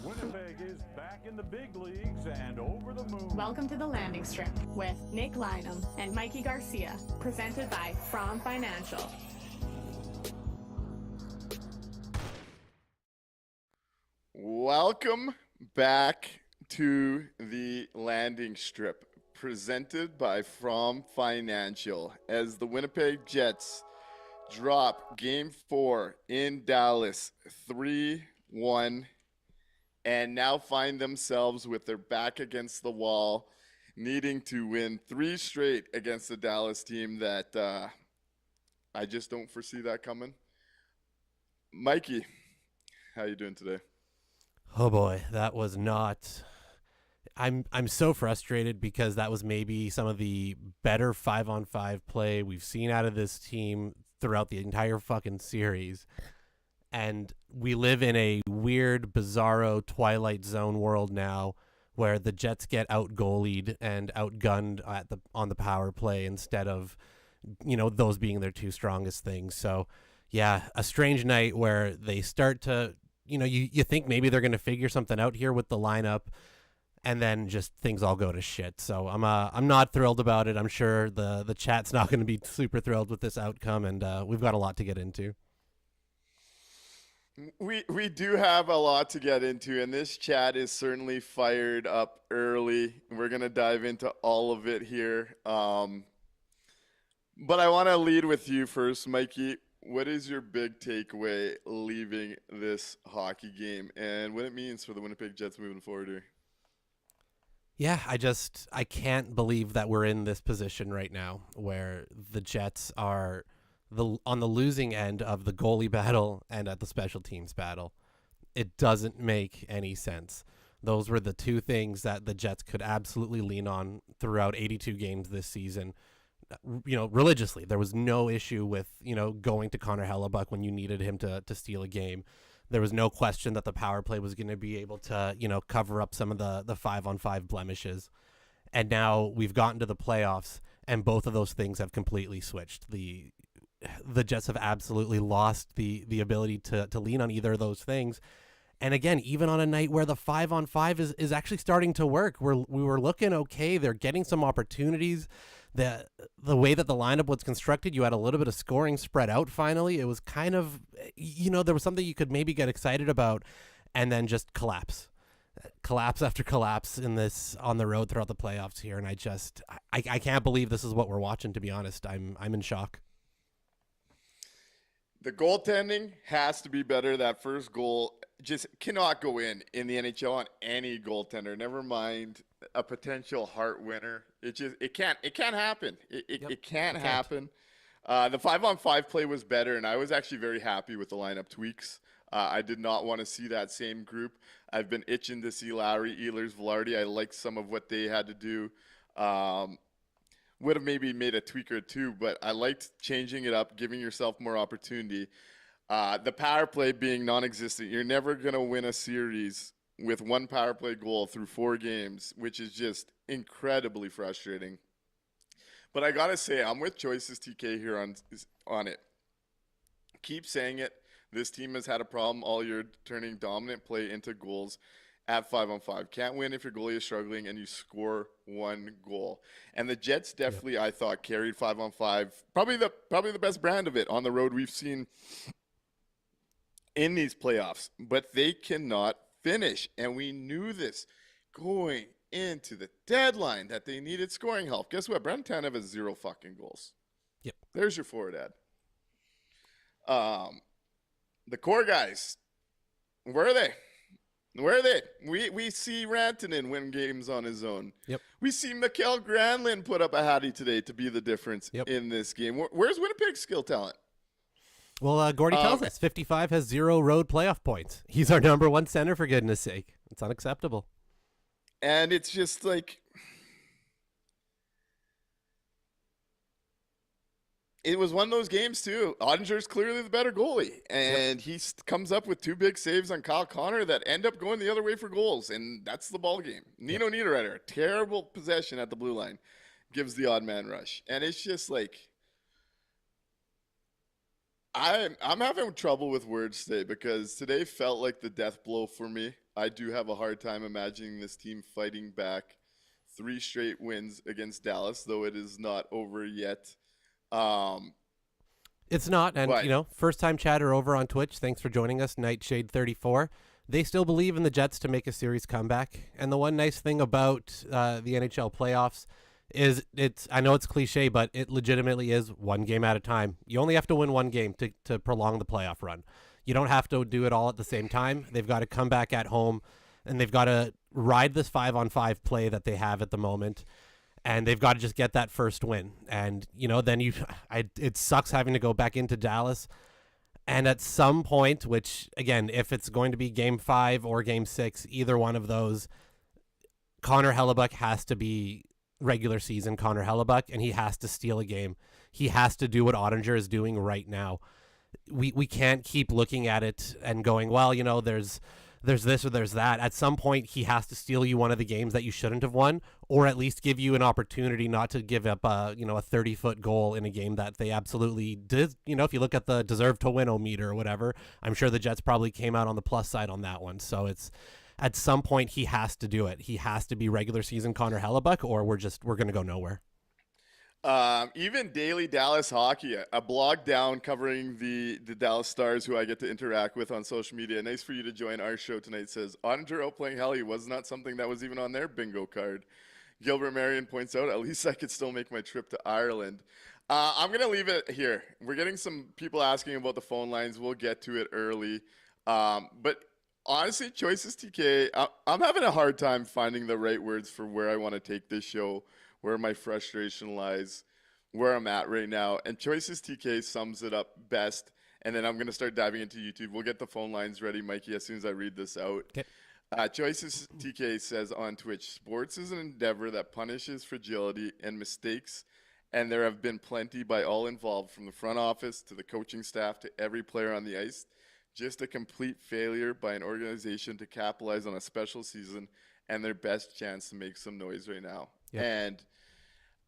Winnipeg is back in the big leagues and over the moon. Welcome to the Landing Strip with Nik and Mikey Garcia, presented by From Financial. Welcome back to the Landing Strip, presented by From Financial, as the Winnipeg Jets drop Game 4 in Dallas 3-1 and now find themselves with their back against the wall, needing to win 3 straight against the Dallas team that I just don't foresee that coming. Mikey, how you doing today? Oh boy, that was not. I'm so frustrated because that was maybe some of the better 5-on-5 play we've seen out of this team throughout the entire fucking series. And we live in a weird, bizarro Twilight Zone world now where the Jets get out-goalied and outgunned on the power play instead of, those being their 2 strongest things. So, yeah, a strange night where they start to, you think maybe they're going to figure something out here with the lineup, and then just things all go to shit. So I'm not thrilled about it. I'm sure the chat's not going to be super thrilled with this outcome, and we've got a lot to get into. We do have a lot to get into, and this chat is certainly fired up early. We're going to dive into all of it here. But I want to lead with you first, Mikey. What is your big takeaway leaving this hockey game and what it means for the Winnipeg Jets moving forward here? Yeah, I can't believe that we're in this position right now where the Jets are on the losing end of the goalie battle and at the special teams battle. It doesn't make any sense. Those were the 2 things that the Jets could absolutely lean on throughout 82 games this season. Religiously, there was no issue with, going to Connor Hellebuck when you needed him to steal a game. There was no question that the power play was going to be able to, cover up some of the 5-on-5 blemishes. And now we've gotten to the playoffs and both of those things have completely switched. The Jets have absolutely lost the ability to lean on either of those things. And again, even on a night where the 5-on-5 is actually starting to work, we were looking okay. They're getting some opportunities. The way that the lineup was constructed, you had a little bit of scoring spread out finally. It was kind of, there was something you could maybe get excited about and then just collapse after collapse in this on the road throughout the playoffs here. And I can't believe this is what we're watching, to be honest. I'm in shock. The goaltending has to be better. That first goal just cannot go in the NHL on any goaltender. Never mind a potential Hart winner. It can't happen. It can't happen. The 5-on-5 play was better, and I was actually very happy with the lineup tweaks. I did not want to see that same group. I've been itching to see Lowry, Ehlers, Velarde. I liked some of what they had to do. Would have maybe made a tweak or 2, but I liked changing it up, giving yourself more opportunity. The power play being non-existent. You're never going to win a series with 1 power play goal through 4 games, which is just incredibly frustrating. But I got to say, I'm with Choices TK here on it. Keep saying it. This team has had a problem all year turning dominant play into goals. at 5-on-5. Can't win if your goalie is struggling and you score one goal. And the Jets definitely, I thought, carried 5-on-5. Probably the best brand of it on the road we've seen in these playoffs. But they cannot finish. And we knew this going into the deadline that they needed scoring help. Guess what? Brandon Tanev has 0 fucking goals. Yep. There's your forward ad. The core guys, where are they? Where are they? We see Rantanen win games on his own. Yep. We see Mikael Granlund put up a hattie today to be the difference in this game. Where's Winnipeg's skill talent? Well, Gordy tells us 55 has 0 road playoff points. He's our number 1 center, for goodness sake. It's unacceptable. And it's just like, it was one of those games, too. Ottinger's clearly the better goalie. And he comes up with 2 big saves on Kyle Connor that end up going the other way for goals. And that's the ball game. Nino Niederreiter, terrible possession at the blue line, gives the odd man rush. And it's just like, I'm having trouble with words today because today felt like the death blow for me. I do have a hard time imagining this team fighting back 3 straight wins against Dallas, though it is not over yet. It's not, and first time chatter over on Twitch. Thanks for joining us, Nightshade34. They still believe in the Jets to make a series comeback. And the one nice thing about the NHL playoffs is I know it's cliche, but it legitimately is one game at a time. You only have to win one game to prolong the playoff run. You don't have to do it all at the same time. They've got to come back at home, and they've got to ride this 5-on-5 play that they have at the moment. And they've got to just get that first win. And, then it sucks having to go back into Dallas. And at some point, which, again, if it's going to be Game 5 or Game 6, either one of those, Connor Hellebuck has to be regular season Connor Hellebuck, and he has to steal a game. He has to do what Ottinger is doing right now. We can't keep looking at it and going, well, there's this or there's that. At some point, he has to steal you one of the games that you shouldn't have won, or at least give you an opportunity not to give up a 30-foot goal in a game that they absolutely did. If you look at the deserve to win meter or whatever, I'm sure the Jets probably came out on the plus side on that one. So it's at some point he has to do it. He has to be regular season Connor Hellebuck, or we're going to go nowhere. Even Daily Dallas Hockey, a blog down covering the Dallas Stars, who I get to interact with on social media. Nice for you to join our show tonight. Says Ottinger outplaying Helly was not something that was even on their bingo card. Gilbert Marion points out, at least I could still make my trip to Ireland. I'm going to leave it here. We're getting some people asking about the phone lines. We'll get to it early. But honestly, Choices TK, I'm having a hard time finding the right words for where I want to take this show, where my frustration lies, where I'm at right now. And Choices TK sums it up best. And then I'm going to start diving into YouTube. We'll get the phone lines ready, Mikey, as soon as I read this out. Okay. Choices TK says on Twitch, sports is an endeavor that punishes fragility and mistakes, and there have been plenty by all involved, from the front office to the coaching staff to every player on the ice. Just a complete failure by an organization to capitalize on a special season and their best chance to make some noise right now. Yep. And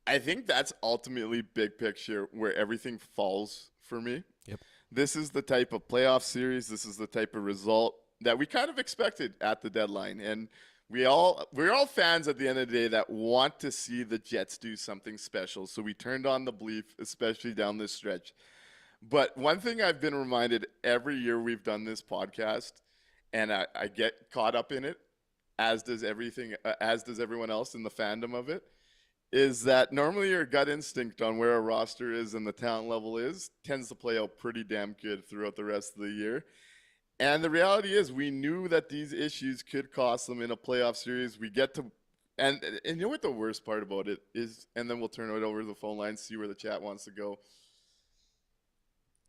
I think that's ultimately big picture where everything falls for me. Yep. This is the type of playoff series. This is the type of result that we kind of expected at the deadline. And we're all fans at the end of the day that want to see the Jets do something special. So we turned on the belief, especially down this stretch. But one thing I've been reminded every year we've done this podcast, and I get caught up in it, as does everyone else in the fandom of it, is that normally your gut instinct on where a roster is and the talent level is tends to play out pretty damn good throughout the rest of the year. And the reality is we knew that these issues could cost them in a playoff series. We get to and you know what the worst part about it is, and then we'll turn it over to the phone line, see where the chat wants to go.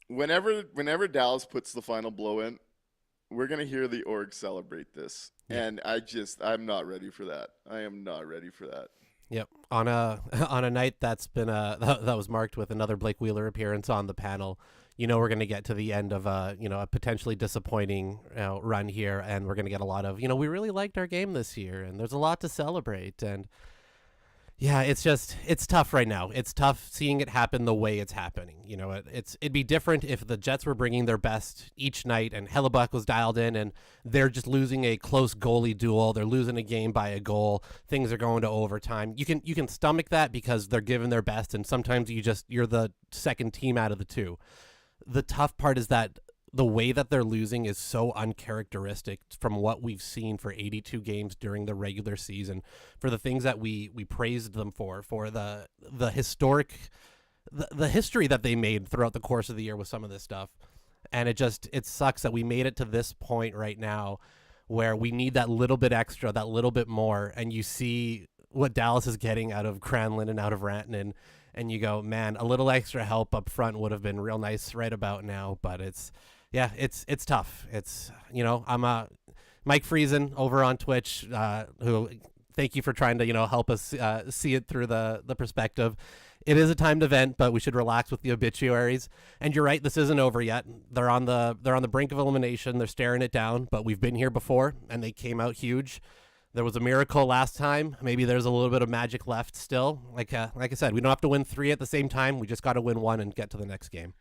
Whenever Dallas puts the final blow in, we're going to hear the org celebrate this. Yeah. And I'm not ready for that. I am not ready for that. Yep. On a night that's been that was marked with another Blake Wheeler appearance on the panel, we're going to get to the end of a potentially disappointing run here, and we're going to get a lot of, we really liked our game this year, and there's a lot to celebrate. And Yeah, it's tough right now. It's tough seeing it happen the way it's happening. You know, it'd be different if the Jets were bringing their best each night and Hellebuck was dialed in and they're just losing a close goalie duel. They're losing a game by a goal. Things are going to overtime. You can stomach that because they're giving their best, and sometimes you're the second team out of the two. The tough part is that the way that they're losing is so uncharacteristic from what we've seen for 82 games during the regular season, for the things that we praised them for the history that they made throughout the course of the year with some of this stuff. And it sucks that we made it to this point right now where we need that little bit extra, that little bit more. And you see what Dallas is getting out of Cranlin and out of Rantanen, and you go, man, a little extra help up front would have been real nice right about now. But it's tough. It's, I'm Mike Friesen over on Twitch, who thank you for trying to, help us see it through the perspective. It is a timed event, but we should relax with the obituaries. And you're right, this isn't over yet. They're on the brink of elimination. They're staring it down, but we've been here before and they came out huge. There was a miracle last time. Maybe there's a little bit of magic left still. Like I said, we don't have to win 3 at the same time. We just got to win 1 and get to the next game.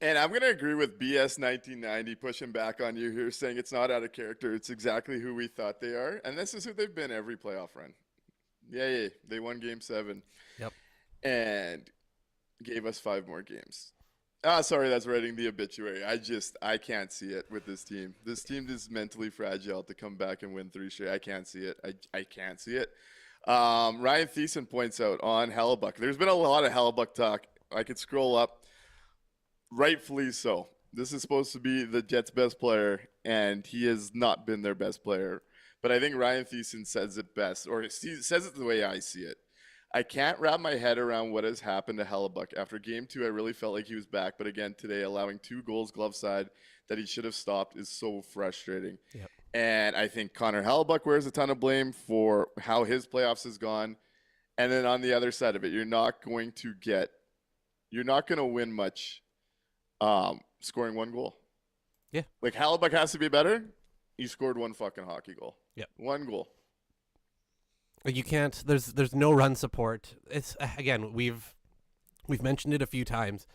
And I'm going to agree with BS 1990 pushing back on you here, saying it's not out of character. It's exactly who we thought they are. And this is who they've been every playoff run. Yeah. They won Game 7. Yep. And gave us 5 more games. Sorry, that's writing the obituary. I can't see it with this team. This team is mentally fragile to come back and win 3 straight. I can't see it. I can't see it. Ryan Thiessen points out on Hellebuck. There's been a lot of Hellebuck talk. I could scroll up. Rightfully so. This is supposed to be the Jets' best player, and he has not been their best player. But I think Ryan Thiessen says it best, or says it the way I see it. I can't wrap my head around what has happened to Hellebuck. After Game 2, I really felt like he was back. But again, today, allowing 2 goals glove side that he should have stopped is so frustrating. Yep. And I think Connor Hellebuck wears a ton of blame for how his playoffs has gone. And then on the other side of it, you're not going to win much scoring 1 goal. Yeah. Like Hellebuck has to be better. He scored 1 fucking hockey goal. Yep. 1 goal. You can't. There's no run support. It's again we've mentioned it a few times.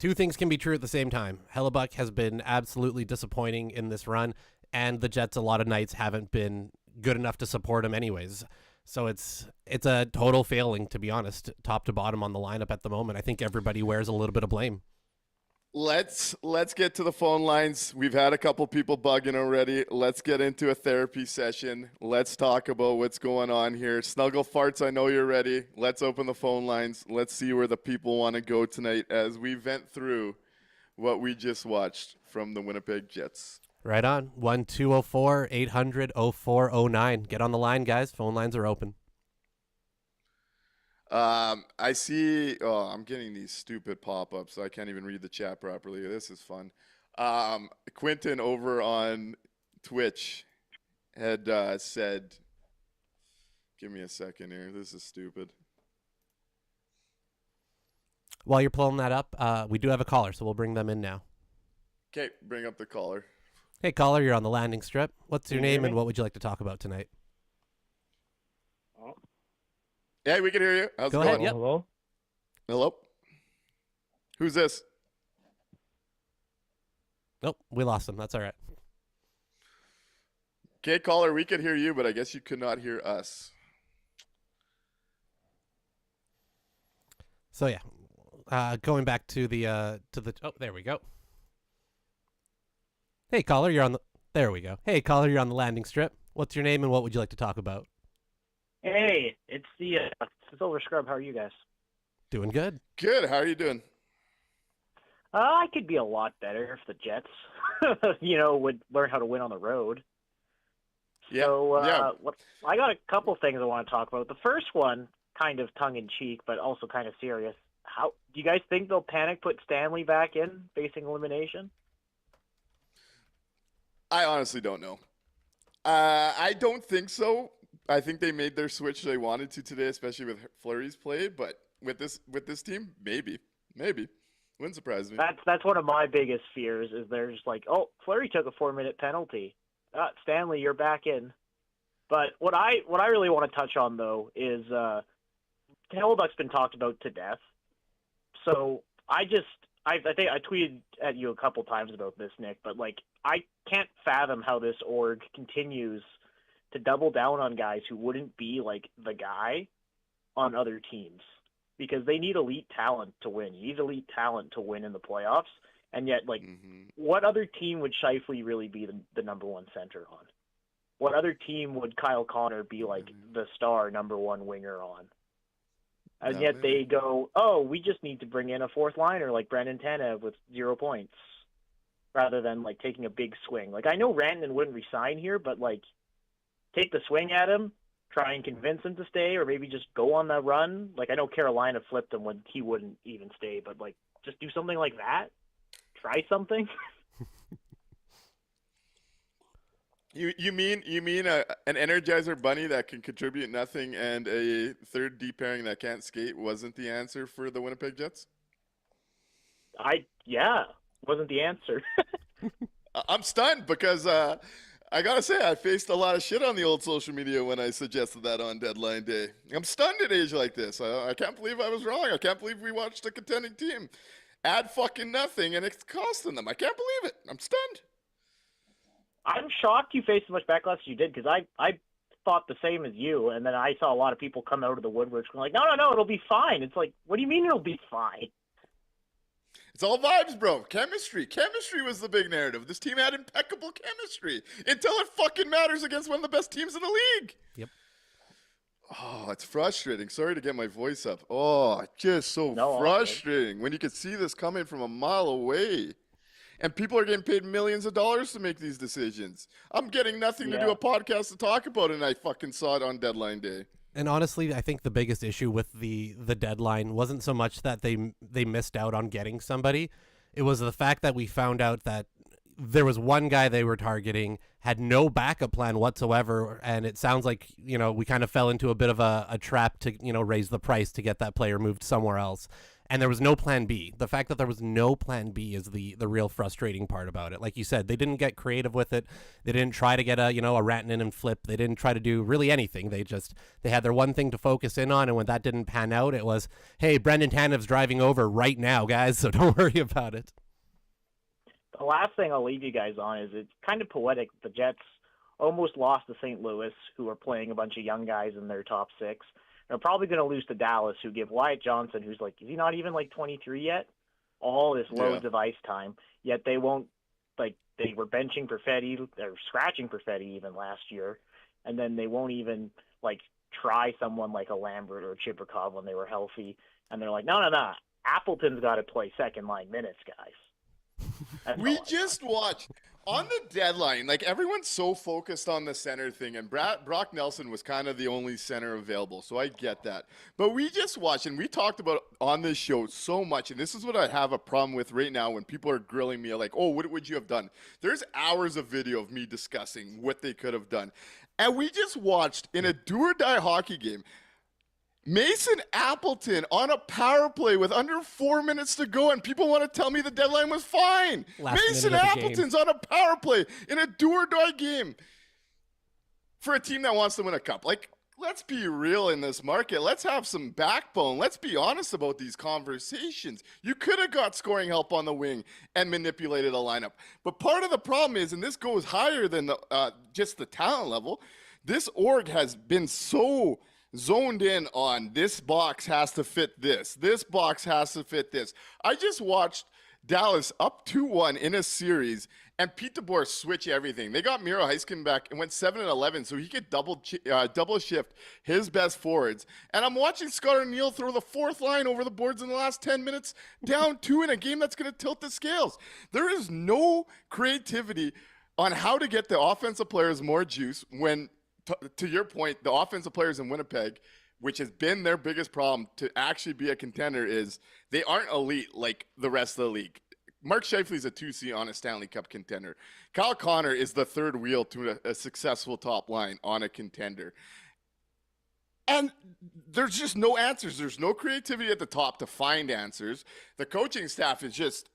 2 things can be true at the same time. Hellebuck has been absolutely disappointing in this run, and the Jets a lot of nights haven't been good enough to support him anyways. So it's a total failing, to be honest, top to bottom on the lineup at the moment. I think everybody wears a little bit of blame. Let's get to the phone lines. We've had a couple people bugging already. Let's get into a therapy session. Let's talk about what's going on here. Snuggle Farts, I know you're ready. Let's open the phone lines. Let's see where the people want to go tonight as we vent through what we just watched from the Winnipeg Jets. Right on. 1-204-800-0409. Get on the line, guys. Phone lines are open. I see. Oh, I'm getting these stupid pop-ups. So I can't even read the chat properly. This is fun. Quentin over on Twitch had said, give me a second here. This is stupid. While you're pulling that up, we do have a caller, so we'll bring them in now. Okay, bring up the caller. Hey, caller, you're on the landing strip. What's your name and what would you like to talk about tonight? Yeah, we can hear you. How's it going? Ahead. Yep. Hello? Hello? Who's this? Nope, we lost him. That's all right. Okay, caller, we could hear you, but I guess you could not hear us. So yeah, going back to the oh, there we go. Hey, caller, you're on the. There we go. Hey, caller, you're on the landing strip. What's your name and what would you like to talk about? Hey, it's the Silver Scrub. How are you guys? Doing good. Good. How are you doing? I could be a lot better if the Jets, would learn how to win on the road. Yeah. So, yeah. I got a couple things I want to talk about. The first one, kind of tongue-in-cheek, but also kind of serious. How do you guys think they'll put Stanley back in, facing elimination? I honestly don't know. I don't think so. I think they made their switch they wanted to today, especially with Fleury's play. But with this team, maybe wouldn't surprise me. That's one of my biggest fears. Is they're just like, oh, Fleury took a 4-minute penalty. Stanley, you're back in. But what I really want to touch on though is Hellebuck's been talked about to death. So I think I tweeted at you a couple times about this, Nick, but like I can't fathom how this org continues to double down on guys who wouldn't be like the guy on other teams, because they need elite talent to win. You need elite talent to win in the playoffs, and yet like what other team would Scheifele really be the number one center on? What other team would Kyle Connor be like the star number one winger on? And yet they go, oh, we just need to bring in a fourth liner like Brendan Tanev with 0 points, rather than like taking a big swing. Like I know Rantanen wouldn't resign here, but like take the swing at him, try and convince him to stay, or maybe just go on the run. Like I know Carolina flipped him when he wouldn't even stay, but like just do something like that. Try something. You mean an Energizer bunny that can contribute nothing and a third D pairing that can't skate wasn't the answer for the Winnipeg Jets? Wasn't the answer. I'm stunned because I gotta say I faced a lot of shit on the old social media when I suggested that on deadline day. I'm stunned at age like this. I can't believe I was wrong. I can't believe we watched a contending team add fucking nothing and it's costing them. I can't believe it. I'm stunned. I'm shocked you faced as much backlash as you did, because I thought the same as you, and then I saw a lot of people come out of the woodworks going like, no, it'll be fine. It's like, what do you mean it'll be fine? It's all vibes, bro. Chemistry. Chemistry was the big narrative. This team had impeccable chemistry until it fucking matters against one of the best teams in the league. Yep. Oh, it's frustrating. Sorry to get my voice up. Oh, just so frustrating when you could see this coming from a mile away. And people are getting paid millions of dollars to make these decisions. I'm getting nothing to do a podcast to talk about, and I fucking saw it on deadline day. And honestly, I think the biggest issue with the deadline wasn't so much that they missed out on getting somebody. It was the fact that we found out that there was one guy they were targeting, had no backup plan whatsoever, and it sounds like, we kind of fell into a bit of a trap to, raise the price to get that player moved somewhere else. And there was no plan B. The fact that there was no plan B is the real frustrating part about it. Like you said, they didn't get creative with it. They didn't try to get a Rantanen and flip. They didn't try to do really anything. They had their one thing to focus in on, and when that didn't pan out, it was, hey, Brendan Tanev's driving over right now, guys, so don't worry about it. The last thing I'll leave you guys on is it's kind of poetic. The Jets almost lost to St. Louis, who are playing a bunch of young guys in their top six. They're probably going to lose to Dallas, who give Wyatt Johnson, who's like, is he not even like 23 yet? All this loads of ice time. Yet they won't, like, they were benching Perfetti, or scratching Perfetti even last year, and then they won't even, like, try someone like a Lambert or Chibrikov when they were healthy. And they're like, no. Appleton's got to play second line minutes, guys. We just watched on the deadline, like everyone's so focused on the center thing, and Brock Nelson was kind of the only center available, so I get that. But we just watched, and we talked about on this show so much, and this is what I have a problem with right now when people are grilling me like, oh, what would you have done? There's hours of video of me discussing what they could have done. And we just watched in a do-or-die hockey game, Mason Appleton on a power play with under 4 minutes to go, and people want to tell me the deadline was fine. Mason Appleton's on a power play in a do-or-die game for a team that wants to win a cup. Like, let's be real in this market. Let's have some backbone. Let's be honest about these conversations. You could have got scoring help on the wing and manipulated a lineup. But part of the problem is, and this goes higher than just the talent level, this org has been so zoned in on this box has to fit this. This box has to fit this. I just watched Dallas up 2-1 in a series, and Pete DeBoer switch everything. They got Miro Heiskanen back and went 7-11, so he could double shift his best forwards. And I'm watching Scott O'Neill throw the fourth line over the boards in the last 10 minutes, down 2 in a game that's going to tilt the scales. There is no creativity on how to get the offensive players more juice when, to your point, the offensive players in Winnipeg, which has been their biggest problem to actually be a contender, is they aren't elite like the rest of the league. Mark Scheifele's a 2C on a Stanley Cup contender. Kyle Connor is the third wheel to a successful top line on a contender. And there's just no answers. There's no creativity at the top to find answers. The coaching staff is just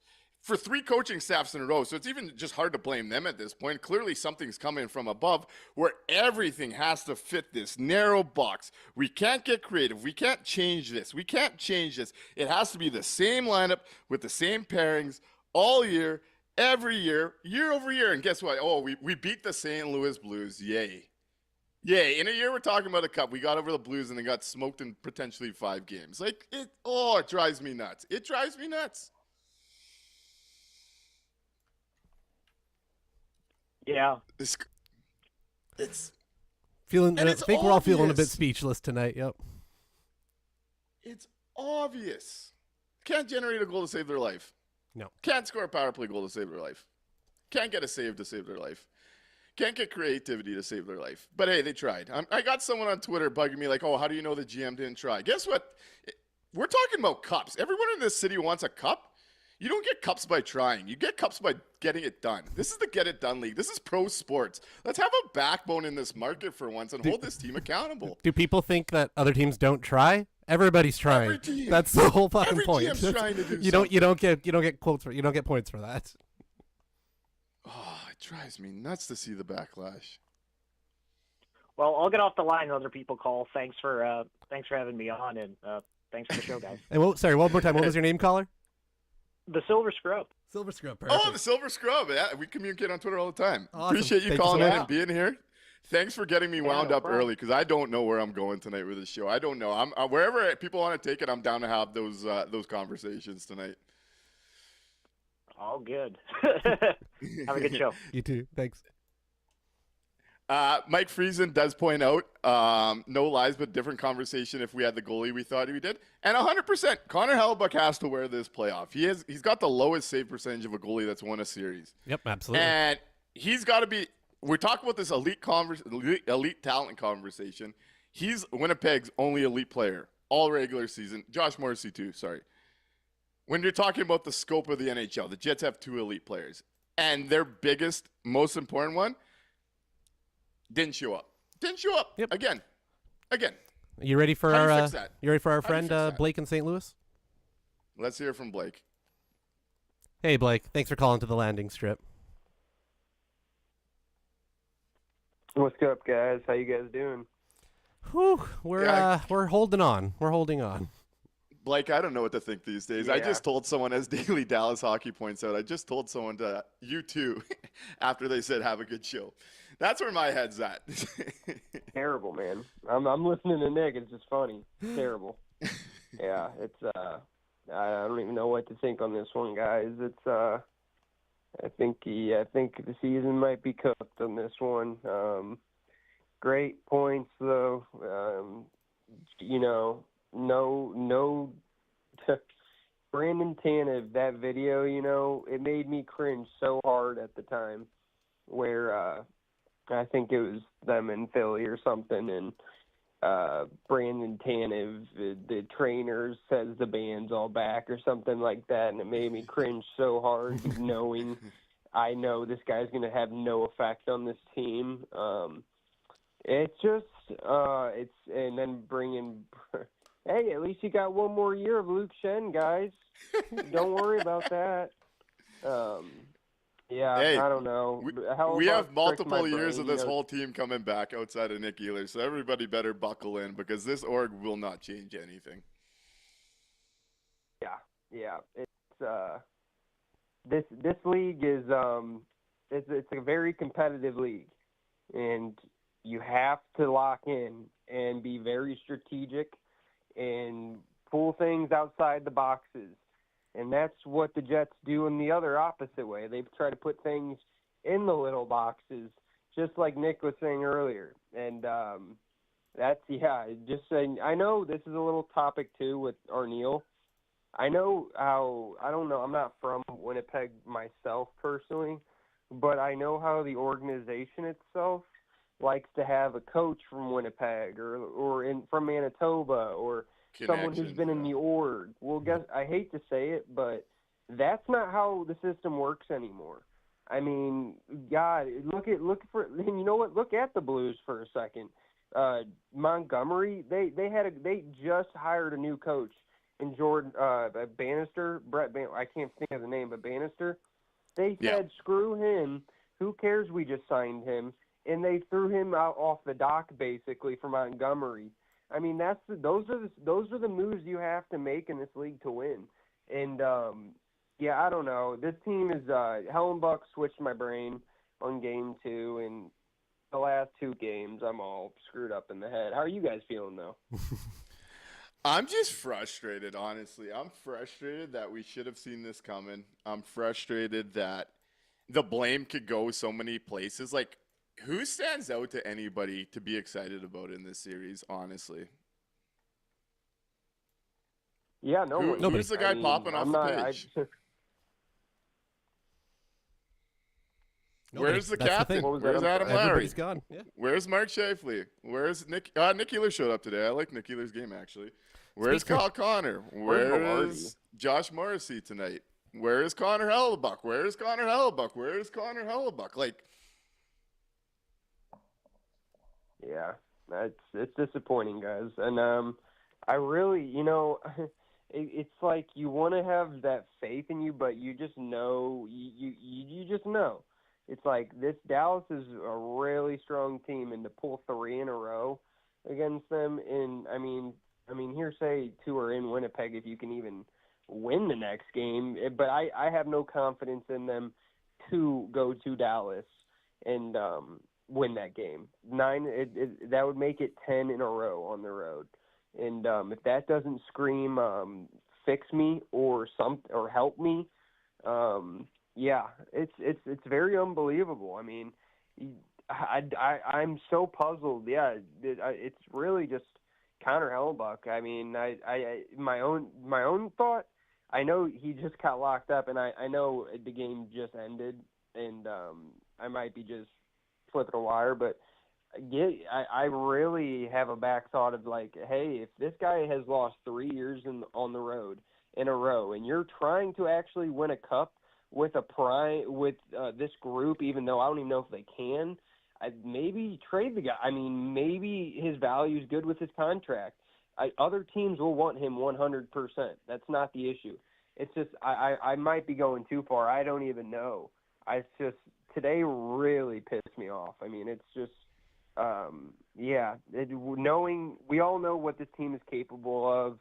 for 3 coaching staffs in a row. So it's even just hard to blame them at this point. Clearly something's coming from above where everything has to fit this narrow box. We can't get creative. We can't change this. We can't change this. It has to be the same lineup with the same pairings all year, every year, year over year. And guess what? Oh, we beat the St. Louis Blues. Yay. Yay. In a year we're talking about a cup. We got over the Blues and they got smoked in potentially 5 games. Like, it drives me nuts. It drives me nuts. Yeah. It's feeling. I it's think we're all feeling a bit obvious. speechless tonight. Yep. It's obvious. Can't generate a goal to save their life. No. Can't score a power play goal to save their life. Can't get a save to save their life. Can't get creativity to save their life. But hey, they tried. I got someone on Twitter bugging me like, oh, how do you know the GM didn't try? Guess what? We're talking about cups. Everyone in this city wants a cup. You don't get cups by trying. You get cups by getting it done. This is the Get It Done League. This is pro sports. Let's have a backbone in this market for once and hold this team accountable. Do people think that other teams don't try? Everybody's trying. Every team. That's the whole fucking Every point. GM's trying to do you don't get quotes for, you don't get points for that. Oh, it drives me nuts to see the backlash. Well, I'll get off the line and other people call. Thanks for having me on, and thanks for the show, guys. And sorry, one more time. What was your name, caller? The Silver Scrub. Silver Scrub. Perfect. Oh, the Silver Scrub. Yeah, we communicate on Twitter all the time. Awesome. Appreciate you Thank you calling so in much. and being here. Thanks for getting me wound no up problem. early because I don't know where I'm going tonight with this show. I don't know. I'm wherever people want to take it. I'm down to have those conversations tonight. All good. Have a good show. You too. Thanks. Mike Friesen does point out, no lies, but different conversation if we had the goalie we thought we did. And 100%, Connor Hellebuck has to wear this playoff. He's got the lowest save percentage of a goalie that's won a series. Yep, absolutely. And he's got to be – we're talking about this elite talent conversation. He's Winnipeg's only elite player all regular season. Josh Morrissey too, sorry. When you're talking about the scope of the NHL, the Jets have 2 elite players. And their biggest, most important one – didn't show up. Yep. Again. You ready for How do you our fix that? you ready for our How do you friend fix that? Blake in St. Louis? Let's hear from Blake. Hey Blake, thanks for calling to the landing strip. What's up, guys? How you guys doing? Whew, we're holding on. We're holding on. Blake, I don't know what to think these days. I Yeah. just told someone, as Daily Dallas Hockey points out, I just told someone to, you too, after they said have a good show. That's where my head's at. Terrible, man. I'm listening to Nick. It's just funny. Terrible. Yeah, it's I don't even know what to think on this one, guys. It's I think the season might be cooked on this one. Great points though. No Brandon Tanev, that video, it made me cringe so hard at the time where I think it was them in Philly or something, and Brandon Tanev, the trainer, says the band's all back or something like that, and it made me cringe so hard knowing I know this guy's going to have no effect on this team. It's just, and then bringing, hey, at least you got one more year of Luke Shen, guys. Don't worry about that. Yeah, Hey, I don't know. We have Hellebuck multiple tricked my years brain, of this whole team coming back outside of Nick Ehlers, so everybody better buckle in because this org will not change anything. Yeah. It's this league is it's a very competitive league, and you have to lock in and be very strategic and pull things outside the boxes. And that's what the Jets do in the other opposite way. They try to put things in the little boxes, just like Nick was saying earlier. And just saying, I know this is a little topic too with Arneal. I know how, I don't know, I'm not from Winnipeg myself personally, but I know how the organization itself likes to have a coach from Winnipeg or from Manitoba or someone who's been in the org. Well, I hate to say it, but that's not how the system works anymore. I mean, God, look at the Blues for a second. Montgomery, they just hired a new coach, and Jordan Bannister, I can't think of the name, but Bannister, they said, screw him. Who cares? We just signed him. And they threw him out off the dock, basically, for Montgomery. I mean, those are the moves you have to make in this league to win. And, I don't know. This team is Hellenbuck switched my brain on game 2, and the last 2 games, I'm all screwed up in the head. How are you guys feeling, though? I'm just frustrated, honestly. I'm frustrated that we should have seen this coming. I'm frustrated that the blame could go so many places. Like, who stands out to anybody to be excited about in this series, honestly? Yeah, no one. Who's the guy popping off the page? Where's the captain? Where's Adam Lowry? Everybody's gone. Yeah. Where's Mark Scheifele? Where's Nick? Nick Ehlers showed up today. I like Nick Ehlers' game, actually. Where's Kyle Connor? Where's Josh Morrissey tonight? Where's Connor Hellebuck? Where's Connor Hellebuck? Where's Connor Hellebuck? Like, yeah, it's disappointing, guys. And I really, it's like you want to have that faith in you, but you just know, you just know. It's like this Dallas is a really strong team, and to pull 3 in a row against them, and I mean, here say 2 are in Winnipeg if you can even win the next game, but I have no confidence in them to go to Dallas and win that game. 9, that would make it 10 in a row on the road, and if that doesn't scream fix me or help me, it's very unbelievable. I mean, I'm so puzzled. Yeah, it's really just Connor Hellebuck. I mean, my own thought. I know he just got locked up, and I know the game just ended, and I might be just flipping a wire, but yeah, I really have a back thought of like, hey, if this guy has lost 3 years on the road in a row, and you're trying to actually win a cup with this group, even though I don't even know if they can, maybe trade the guy. I mean, maybe his value is good with his contract. Other teams will want him 100%. That's not the issue. It's just I might be going too far. I don't even know. Today really pissed me off. I mean, it's just knowing we all know what this team is capable of.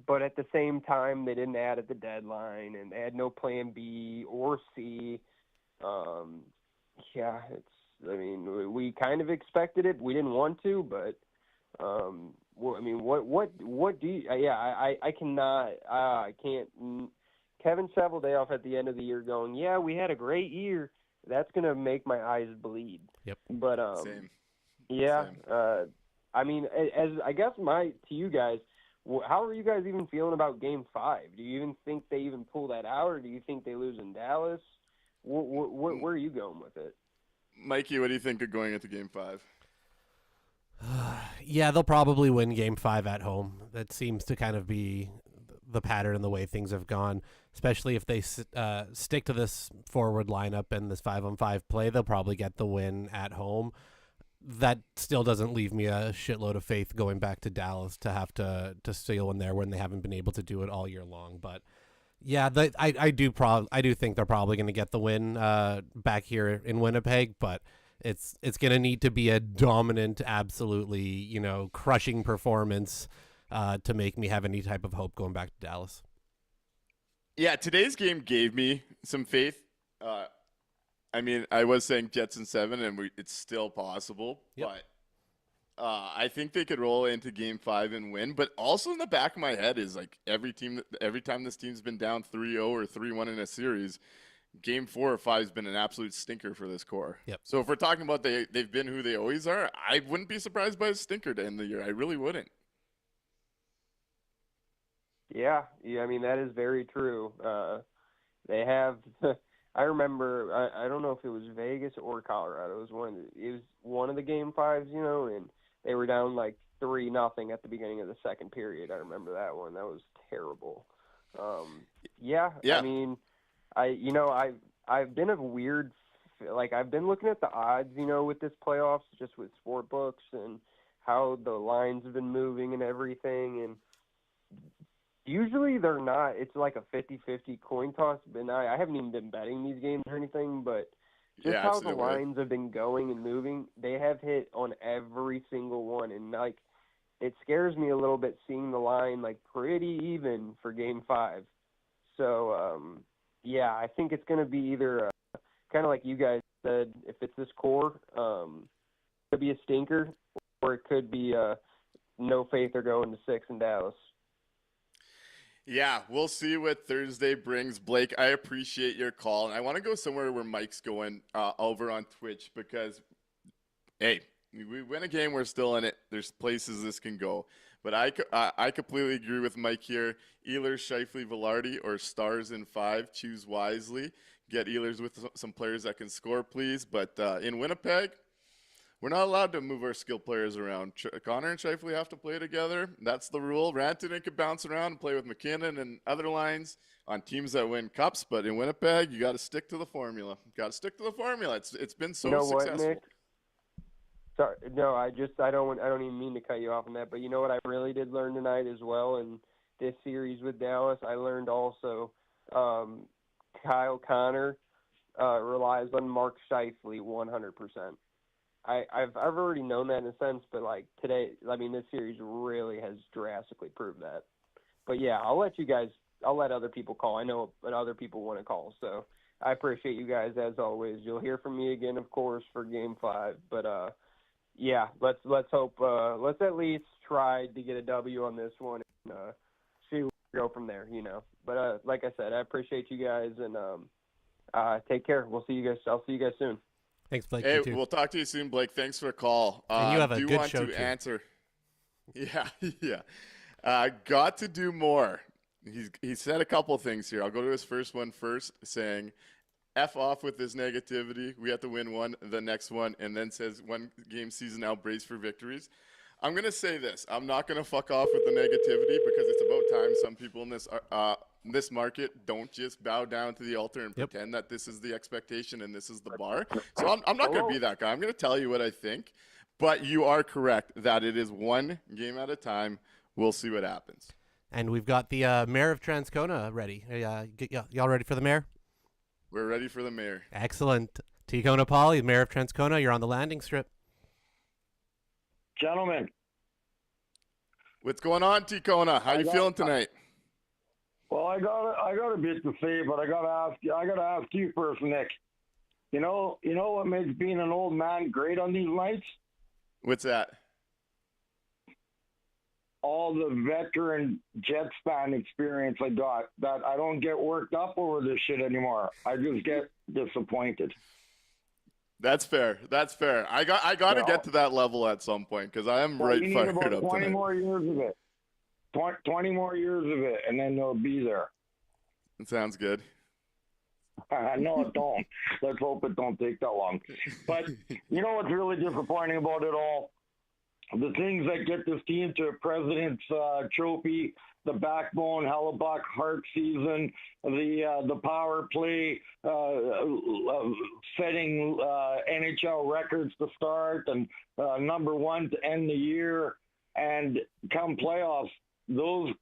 But at the same time, they didn't add at the deadline, and they had no plan B or C. We kind of expected it. We didn't want to, but what do you? I cannot. I can't. Kevin Saveldayoff at the end of the year going, yeah, we had a great year. That's gonna make my eyes bleed. Yep. But Same. Yeah. Same. I mean, as I guess to you guys. How are you guys even feeling about Game 5? Do you even think they even pull that out, or do you think they lose in Dallas? Where are you going with it? Mikey, what do you think of going into Game 5? Yeah, they'll probably win Game 5 at home. That seems to kind of be the pattern and the way things have gone, especially if they stick to this forward lineup and this 5-on-5 play. They'll probably get the win at home. That still doesn't leave me a shitload of faith going back to Dallas to have to steal one there when they haven't been able to do it all year long. But yeah, I do think they're probably going to get the win back here in Winnipeg, but it's going to need to be a dominant, absolutely crushing performance to make me have any type of hope going back to Dallas. Yeah, today's game gave me some faith. I mean, I was saying Jets in 7, and it's still possible. Yep. But I think they could roll into Game 5 and win. But also in the back of my head is like every time this team's been down 3-0 or 3-1 in a series, Game 4 or 5 has been an absolute stinker for this core. Yep. So if we're talking about they've been who they always are, I wouldn't be surprised by a stinker to end the year. I really wouldn't. Yeah. I mean, that is very true. They have. I remember. I don't know if it was Vegas or Colorado. It was one of the Game 5s, and they were down like 3-0 at the beginning of the second period. I remember that one. That was terrible. Yeah. I mean, I've been a weird. Like I've been looking at the odds, with this playoffs, just with sport books and how the lines have been moving and everything, and Usually they're not. It's like a 50-50 coin toss. And I haven't even been betting these games or anything, but just Yeah, how it's the no way. lines have been going and moving, they have hit on every single one. And, like, it scares me a little bit seeing the line, like, pretty even for Game 5. So, yeah, I think it's going to be either kind of like you guys said, if it's this core, it could be a stinker, or it could be no faith or going to 6 in Dallas. Yeah, we'll see what Thursday brings. Blake, I appreciate your call. And I want to go somewhere where Mike's going over on Twitch because, hey, we win a game, we're still in it. There's places this can go. But I completely agree with Mike here. Ehlers, Scheifele, Velarde, or stars in 5. Choose wisely. Get Ehlers with some players that can score, please. But in Winnipeg, we're not allowed to move our skill players around. Connor and Scheifele have to play together. That's the rule. Rantanen could bounce around and play with McKinnon and other lines on teams that win cups. But in Winnipeg, you got to stick to the formula. Got to stick to the formula. It's been so You know successful. what, Nick? Sorry, no, I don't even mean to cut you off on that, but you know what I really did learn tonight as well in this series with Dallas? I learned also Kyle Connor relies on Mark Scheifele 100%. I've already known that in a sense, but like today, I mean, this series really has drastically proved that. But yeah, I'll let other people call. I know but other people want to call, so I appreciate you guys as always. You'll hear from me again, of course, for Game 5. But yeah, let's hope let's at least try to get a W on this one and see where we go from there. But like I said, I appreciate you guys and take care. I'll see you guys soon. Thanks, Blake. Hey, You too. we'll talk to you soon, Blake. Thanks for the call. And you have a do good want show, to too. answer. Yeah, yeah. Got to do more. He said a couple things here. I'll go to his first one first, saying, F off with this negativity. We have to win one, the next one, and then says one game season now, brace for victories. I'm going to say this. I'm not going to fuck off with the negativity because it's about time some people in this market don't just bow down to the altar and pretend that this is the expectation and this is the bar. So I'm not going to be that guy. I'm going to tell you what I think. But you are correct that it is one game at a time. We'll see what happens. And we've got the mayor of Transcona ready. Y'all ready for the mayor? We're ready for the mayor. Excellent. Ticona Pauly, mayor of Transcona, you're on the landing strip. Gentlemen. What's going on, Ticona? How you feeling tonight? Well, I got a bit to say, but I gotta ask you first, Nick. You know what makes being an old man great on these nights? What's that? All the veteran Jets fan experience I got, that I don't get worked up over this shit anymore. I just get disappointed. That's fair. That's fair. I got to get to that level at some point because I am right fired about up 20 tonight. more years of it. 20 more years of it, and then they'll be there. It sounds good. No, it don't. Let's hope it don't take that long. But you know what's really disappointing about it all? The things that get this team to a President's Trophy, the backbone, Hellebuck, Hart season, the power play, setting NHL records to start, and number one to end the year, and come playoffs, those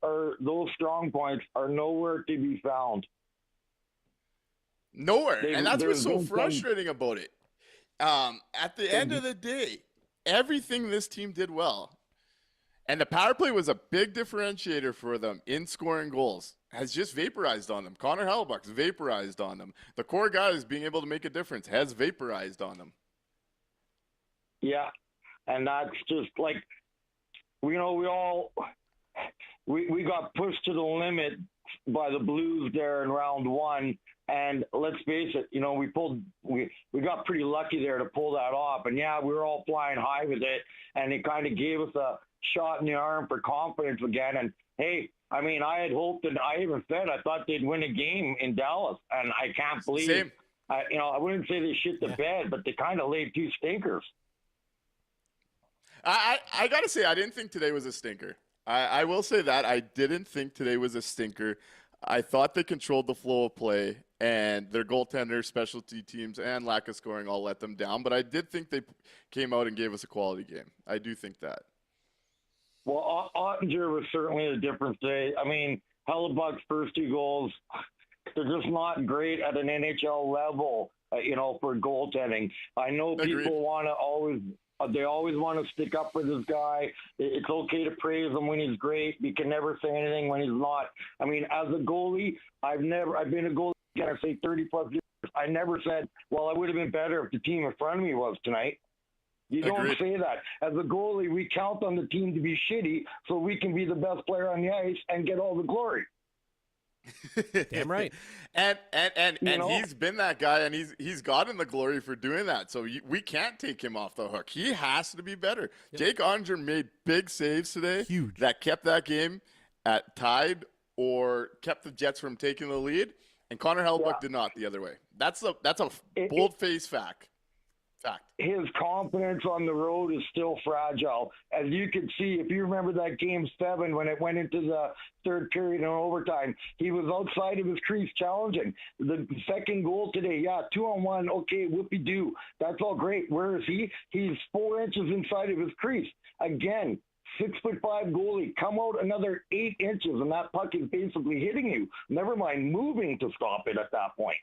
strong points are nowhere to be found. Nowhere, and that's what's so frustrating about it. At the end of the day, everything this team did well, and the power play was a big differentiator for them in scoring goals, has just vaporized on them. Connor Hellebuck's vaporized on them. The core guys being able to make a difference has vaporized on them. Yeah, and that's just like, we got pushed to the limit by the Blues there in round one. And let's face it, we got pretty lucky there to pull that off. And yeah, we were all flying high with it, and it kind of gave us a shot in the arm for confidence again. And hey, I mean, I had hoped, and I even said I thought they'd win a game in Dallas, and I can't believe. Same. I wouldn't say they shit the bed, but they kind of laid two stinkers. I gotta say, I didn't think today was a stinker. I will say that I didn't think today was a stinker. I thought they controlled the flow of play, and their goaltender, specialty teams, and lack of scoring all let them down. But I did think they came out and gave us a quality game. I do think that. Well, Ottinger was certainly the difference today. I mean, Hellebuck's first 2 goals, they're just not great at an NHL level, for goaltending. I know Agreed. people want to always want to stick up for this guy. It's okay to praise him when he's great. You can never say anything when he's not. I mean, as a goalie, I've been a goalie, I say 30 plus years. I never said, well, I would have been better if the team in front of me was tonight. You don't Agreed. say that. As a goalie, we count on the team to be shitty so we can be the best player on the ice and get all the glory. Damn right. And he's been that guy, and he's gotten the glory for doing that. So we can't take him off the hook. He has to be better. Yep. Jake Onger made big saves today. Huge. That kept that game at tied or kept the Jets from taking the lead. And Connor Hellebuck did not the other way. That's a bold-faced fact. His confidence on the road is still fragile. As you can see, if you remember that game 7 when it went into the third period and overtime, he was outside of his crease challenging. The second goal today, 2-on-1, okay, whoopie-doo. That's all great. Where is he? He's 4 inches inside of his crease. Again, 6'5" goalie, come out another 8 inches, and that puck is basically hitting you. Never mind moving to stop it at that point.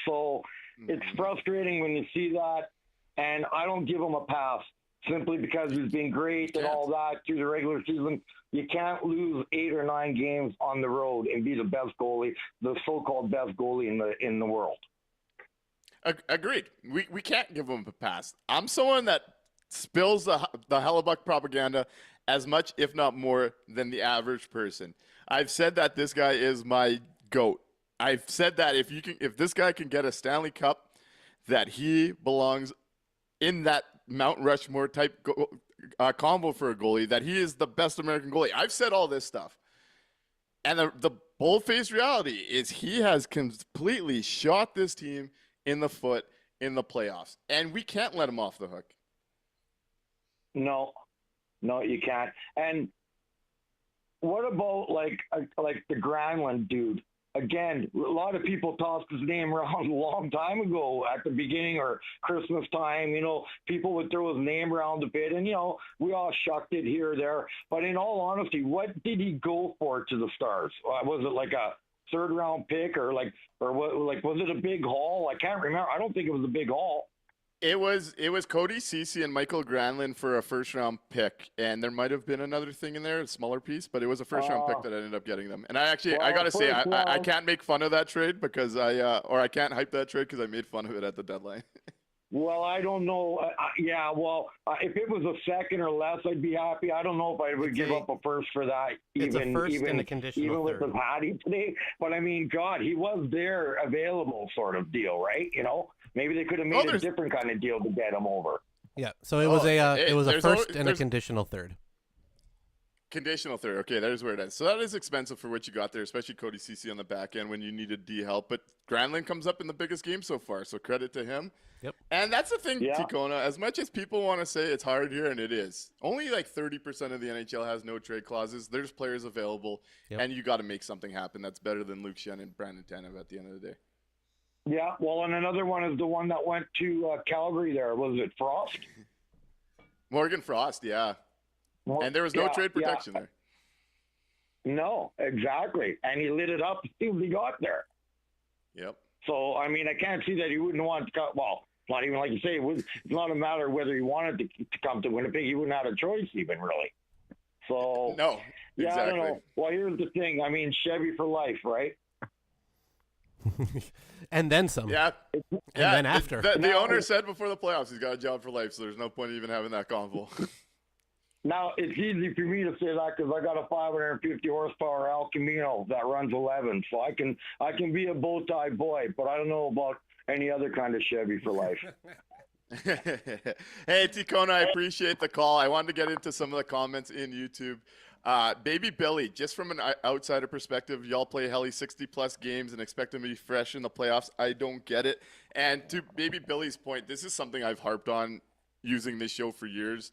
So it's frustrating when you see that, and I don't give him a pass simply because he's been great and all that through the regular season. You can't lose 8 or 9 games on the road and be the best goalie, the so-called best goalie in the world. Agreed. We can't give him a pass. I'm someone that spills the Hellebuck propaganda as much, if not more, than the average person. I've said that this guy is my GOAT. I've said that if this guy can get a Stanley Cup, that he belongs in that Mount Rushmore type combo for a goalie, that he is the best American goalie. I've said all this stuff. And the bold-faced reality is he has completely shot this team in the foot in the playoffs. And we can't let him off the hook. No, you can't. And what about like the Granlund dude? Again, a lot of people tossed his name around a long time ago at the beginning or Christmas time. People would throw his name around a bit, and, we all shucked it here or there. But in all honesty, what did he go for to the Stars? Was it like a third-round pick or was it a big haul? I can't remember. I don't think it was a big haul. It was Cody Ceci and Michael Granlund for a first-round pick, and there might have been another thing in there, a smaller piece, but it was a first-round pick that ended up getting them. And I got to say, I can't make fun of that trade because I can't hype that trade because I made fun of it at the deadline. Well, I don't know. If it was a second or less, I'd be happy. I don't know if I would give up a first for that. It's a first and a conditional with third. the Patty today. But I mean, God, he was there, available, sort of deal, right? Maybe they could have made a different kind of deal to get him over. Yeah. So it was a first and a conditional third. Conditional third. Okay, there's where it is. So that is expensive for what you got there, especially Cody Ceci on the back end when you needed D help. But Granlund comes up in the biggest game so far, so credit to him. Yep. And that's the thing, Ticona. As much as people want to say it's hard here, and it is, only like 30% of the NHL has no trade clauses. There's players available, and you got to make something happen that's better than Luke Shen and Brandon Tanev at the end of the day. Yeah, well, and another one is the one that went to Calgary there. Was it Frost? Morgan Frost, yeah. And there was no trade protection there. No, exactly. And he lit it up as soon as he got there. Yep. So, I mean, I can't see that he wouldn't want to come. Well, not even like you say, it's not a matter of whether he wanted to come to Winnipeg. He wouldn't have a choice even, really. So, no, exactly. I don't know. Well, here's the thing. I mean, Chevy for life, right? And then some. Yeah. And then after. The owner said before the playoffs he's got a job for life, so there's no point even having that convo. Now, it's easy for me to say that because I got a 550 horsepower El Camino that runs 11, so I can be a bow tie boy, but I don't know about any other kind of Chevy for life. Hey, Ticona, I appreciate the call. I wanted to get into some of the comments in YouTube. Baby Billy, just from an outsider perspective, y'all play Helly 60-plus games and expect him to be fresh in the playoffs. I don't get it. And to Baby Billy's point, this is something I've harped on using this show for years.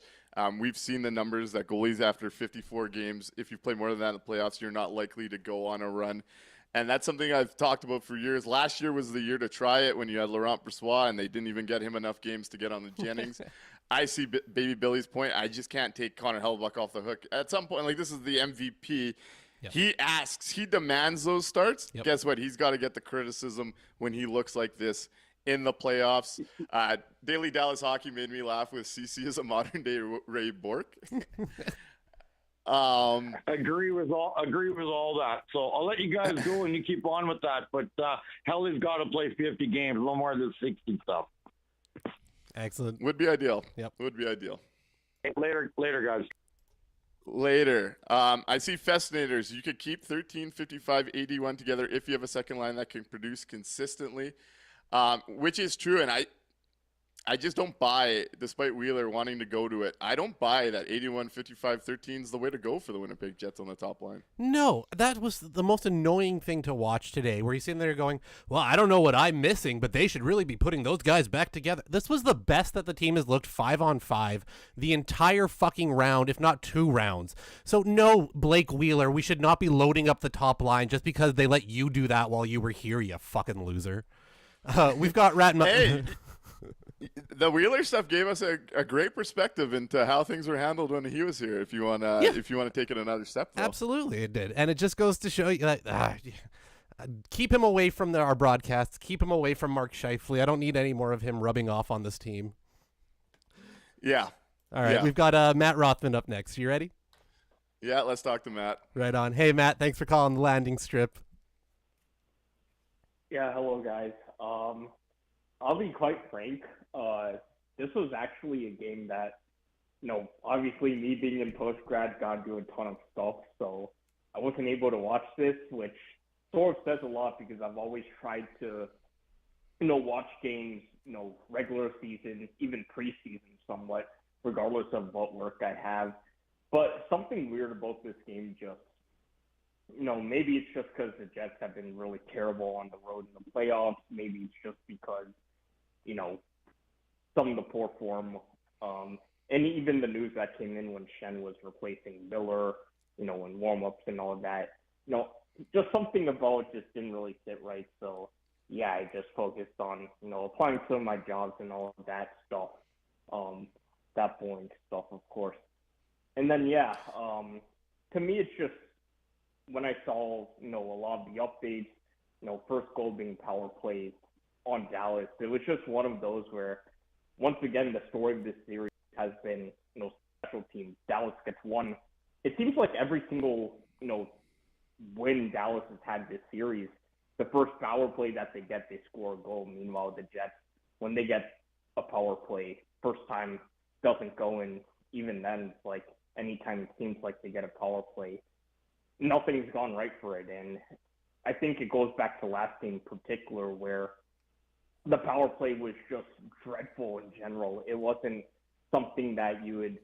We've seen the numbers that goalies after 54 games, if you play more than that in the playoffs, you're not likely to go on a run. And that's something I've talked about for years. Last year was the year to try it when you had Laurent Brossoit, and they didn't even get him enough games to get on the Jennings. I see Baby Billy's point. I just can't take Connor Hellebuyck off the hook. At some point, like this is the MVP. Yep. He demands those starts. Yep. Guess what? He's got to get the criticism when he looks like this in the playoffs. Daily Dallas Hockey made me laugh with CC as a modern day Ray Bourque. Agree with all that. So I'll let you guys go and you keep on with that. But Helly's got to play 50 games, no more than 60 stuff. Excellent. Would be ideal. Yep. Would be ideal. Later, guys. Later. I see Festinators. You could keep 13, 55, 81 together if you have a second line that can produce consistently, which is true. And I just don't buy, despite Wheeler wanting to go to it, I don't buy that 81, 55, 13 is the way to go for the Winnipeg Jets on the top line. No, that was the most annoying thing to watch today, where he's sitting there going, well, I don't know what I'm missing, but they should really be putting those guys back together. This was the best that the team has looked 5-on-5 the entire fucking round, if not 2 rounds. So no, Blake Wheeler, we should not be loading up the top line just because they let you do that while you were here, you fucking loser. We've got Hey. The Wheeler stuff gave us a great perspective into how things were handled when he was here. If you want to take it another step, though. Absolutely, it did, and it just goes to show you that keep him away from our broadcasts. Keep him away from Mark Scheifele. I don't need any more of him rubbing off on this team. Yeah. All right, We've got Matt Rothman up next. You ready? Yeah, let's talk to Matt. Right on. Hey, Matt, thanks for calling the landing strip. Yeah, hello, guys. I'll be quite frank. This was actually a game that, obviously me being in post-grad got to do a ton of stuff, so I wasn't able to watch this, which sort of says a lot because I've always tried to, watch games, regular season, even preseason somewhat, regardless of what work I have. But something weird about this game just, maybe it's just because the Jets have been really terrible on the road in the playoffs. Maybe it's just because, some of the poor form, and even the news that came in when Shen was replacing Miller, in warm-ups and all of that, just something about just didn't really sit right. So, yeah, I just focused on, applying to my jobs and all of that stuff, that boring stuff, of course. And then, to me, it's just when I saw, a lot of the updates, first goal being power play on Dallas, it was just one of those where, once again, the story of this series has been, special teams. Dallas gets one. It seems like every single, win Dallas has had this series, the first power play that they get, they score a goal. Meanwhile, the Jets, when they get a power play, first time doesn't go in. Even then, it's like anytime it seems like they get a power play, nothing's gone right for it. And I think it goes back to last game in particular where the power play was just dreadful in general. It wasn't something that you would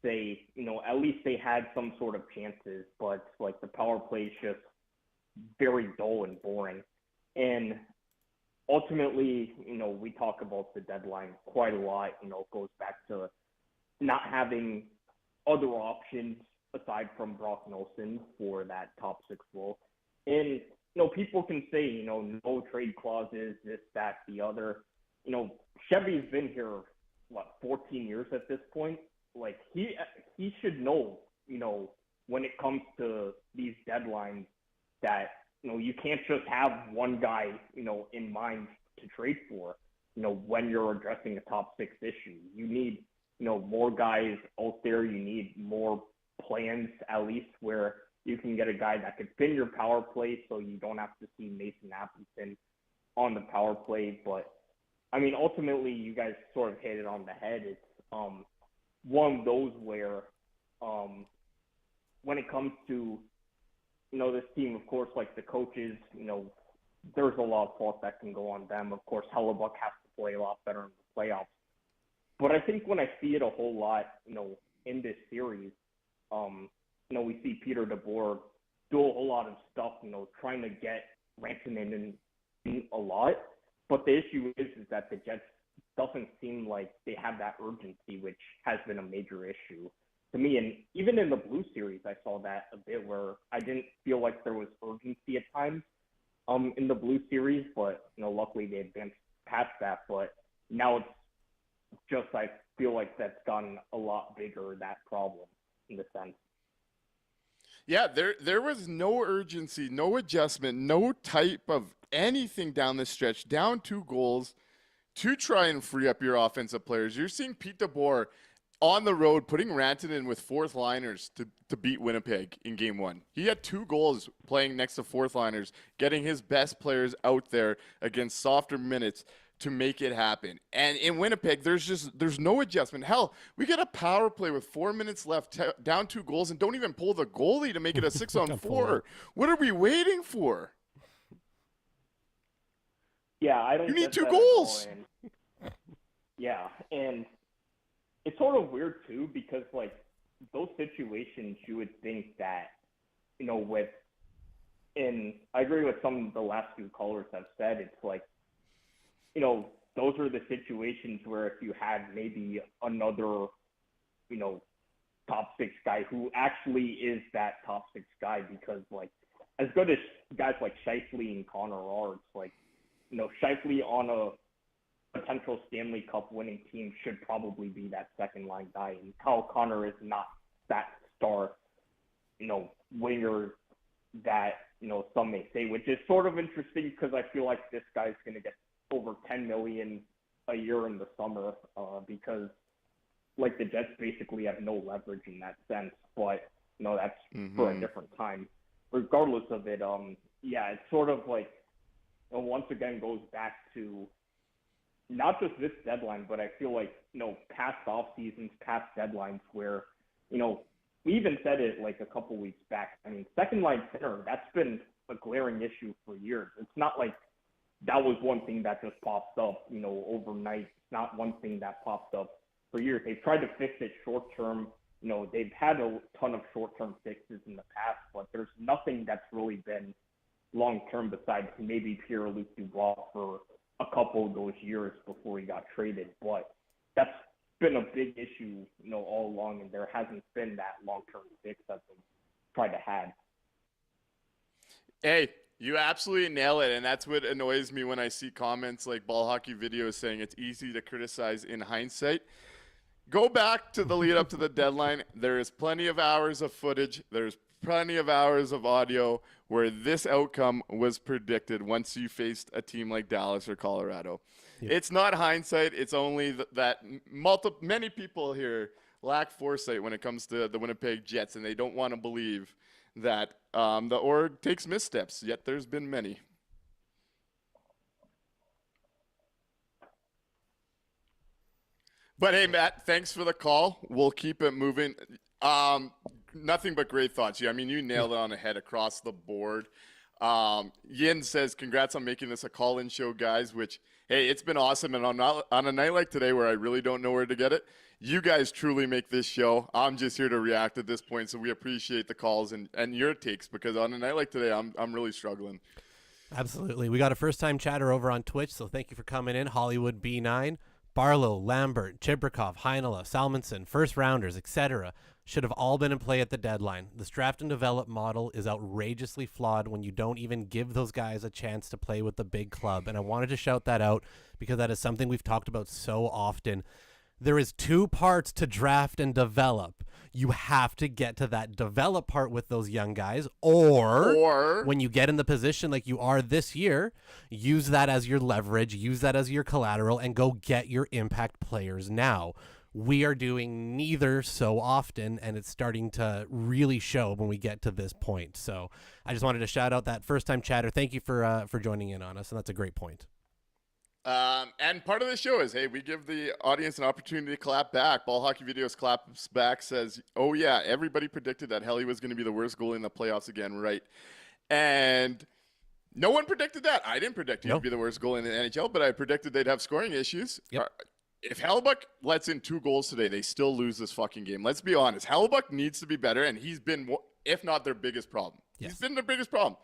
say, at least they had some sort of chances, but like the power play is just very dull and boring. And ultimately, we talk about the deadline quite a lot. It goes back to not having other options aside from Brock Nelson for that top 6 role. And people can say, no trade clauses, this, that, the other. Chevy's been here, 14 years at this point? Like, he should know, when it comes to these deadlines that, you can't just have one guy, in mind to trade for, when you're addressing a top 6 issue. You need, more guys out there. You need more plans, at least, where you can get a guy that could fit your power play so you don't have to see Mason Appleton on the power play. But, I mean, ultimately, you guys sort of hit it on the head. It's one of those where when it comes to, this team, of course, like the coaches, there's a lot of fault that can go on them. Of course, Hellebuyck has to play a lot better in the playoffs. But I think when I see it a whole lot, in this series, we see Peter DeBoer do a whole lot of stuff, trying to get Rantanen in a lot. But the issue is that the Jets doesn't seem like they have that urgency, which has been a major issue to me. And even in the Blue series, I saw that a bit where I didn't feel like there was urgency at times in the Blue series, but, luckily they advanced past that. But now it's just I feel like that's gotten a lot bigger, that problem, in the sense. Yeah, there was no urgency, no adjustment, no type of anything down the stretch, down 2 goals to try and free up your offensive players. You're seeing Pete DeBoer on the road putting Rantanen with fourth liners to beat Winnipeg in game 1. He had 2 goals playing next to fourth liners, getting his best players out there against softer minutes to make it happen. And in Winnipeg, there's no adjustment. Hell, we get a power play with 4 minutes left, down 2 goals, and don't even pull the goalie to make it a 6-on-4. What are we waiting for? Yeah, I don't. You need get 2 that goals. at all, and, yeah, and it's sort of weird too, because like those situations, you would think that, and I agree with some of the last 2 callers have said. It's like, those are the situations where if you had maybe another, top 6 guy who actually is that top 6 guy, because like as good as guys like Scheifele and Connor are, it's like, Scheifele on a potential Stanley Cup winning team should probably be that second line guy, and Kyle Connor is not that star, winger that, some may say, which is sort of interesting because I feel like this guy's going to get over $10 million a year in the summer, because like the Jets basically have no leverage in that sense, but that's for a different time. Regardless of it, it's sort of like, once again goes back to not just this deadline, but I feel like, past off seasons, past deadlines where, we even said it like a couple weeks back. I mean, second line center, that's been a glaring issue for years. It's not like that was one thing that just popped up, overnight. It's not one thing that popped up for years. They've tried to fix it short term. They've had a ton of short term fixes in the past, but there's nothing that's really been long term besides maybe Pierre-Luc Dubois for a couple of those years before he got traded. But that's been a big issue, all along, and there hasn't been that long term fix that they tried to have. Hey, you absolutely nail it, and that's what annoys me when I see comments like Ball Hockey Videos saying it's easy to criticize in hindsight. Go back to the lead up to the deadline. There is plenty of hours of footage. There's plenty of hours of audio where this outcome was predicted once you faced a team like Dallas or Colorado. Yep. It's not hindsight. It's only that many people here lack foresight when it comes to the Winnipeg Jets, and they don't want to believe that the org takes missteps, yet there's been many. But hey, Matt, thanks for the call. We'll keep it moving. Nothing but great thoughts. Yeah, I mean, you nailed it on the head across the board. Yin says, congrats on making this a call-in show, guys, which, hey, it's been awesome. And on a night like today where I really don't know where to get it, you guys truly make this show. I'm just here to react at this point, so we appreciate the calls and your takes, because on a night like today, I'm really struggling. Absolutely. We got a first-time chatter over on Twitch, so thank you for coming in. Hollywood B9, Barlow, Lambert, Chibrikov, Heinola, Salmonson, first-rounders, etc. should have all been in play at the deadline. This draft and develop model is outrageously flawed when you don't even give those guys a chance to play with the big club, and I wanted to shout that out because that is something we've talked about so often. There is 2 parts to draft and develop. You have to get to that develop part with those young guys, or when you get in the position like you are this year, use that as your leverage, use that as your collateral, and go get your impact players now. We are doing neither so often, and it's starting to really show when we get to this point. So I just wanted to shout out that first-time chatter. Thank you for joining in on us, and that's a great point. And part of the show is, hey, we give the audience an opportunity to clap back. Ball Hockey Videos claps back, says, oh, yeah, everybody predicted that Helly was going to be the worst goalie in the playoffs again, right? And no one predicted that. I didn't predict he'd be the worst goalie in the NHL, but I predicted they'd have scoring issues. Yep. If Hellebuyck lets in 2 goals today, they still lose this fucking game. Let's be honest. Hellebuyck needs to be better, and he's been, if not their biggest problem. Yes. He's been their biggest problem.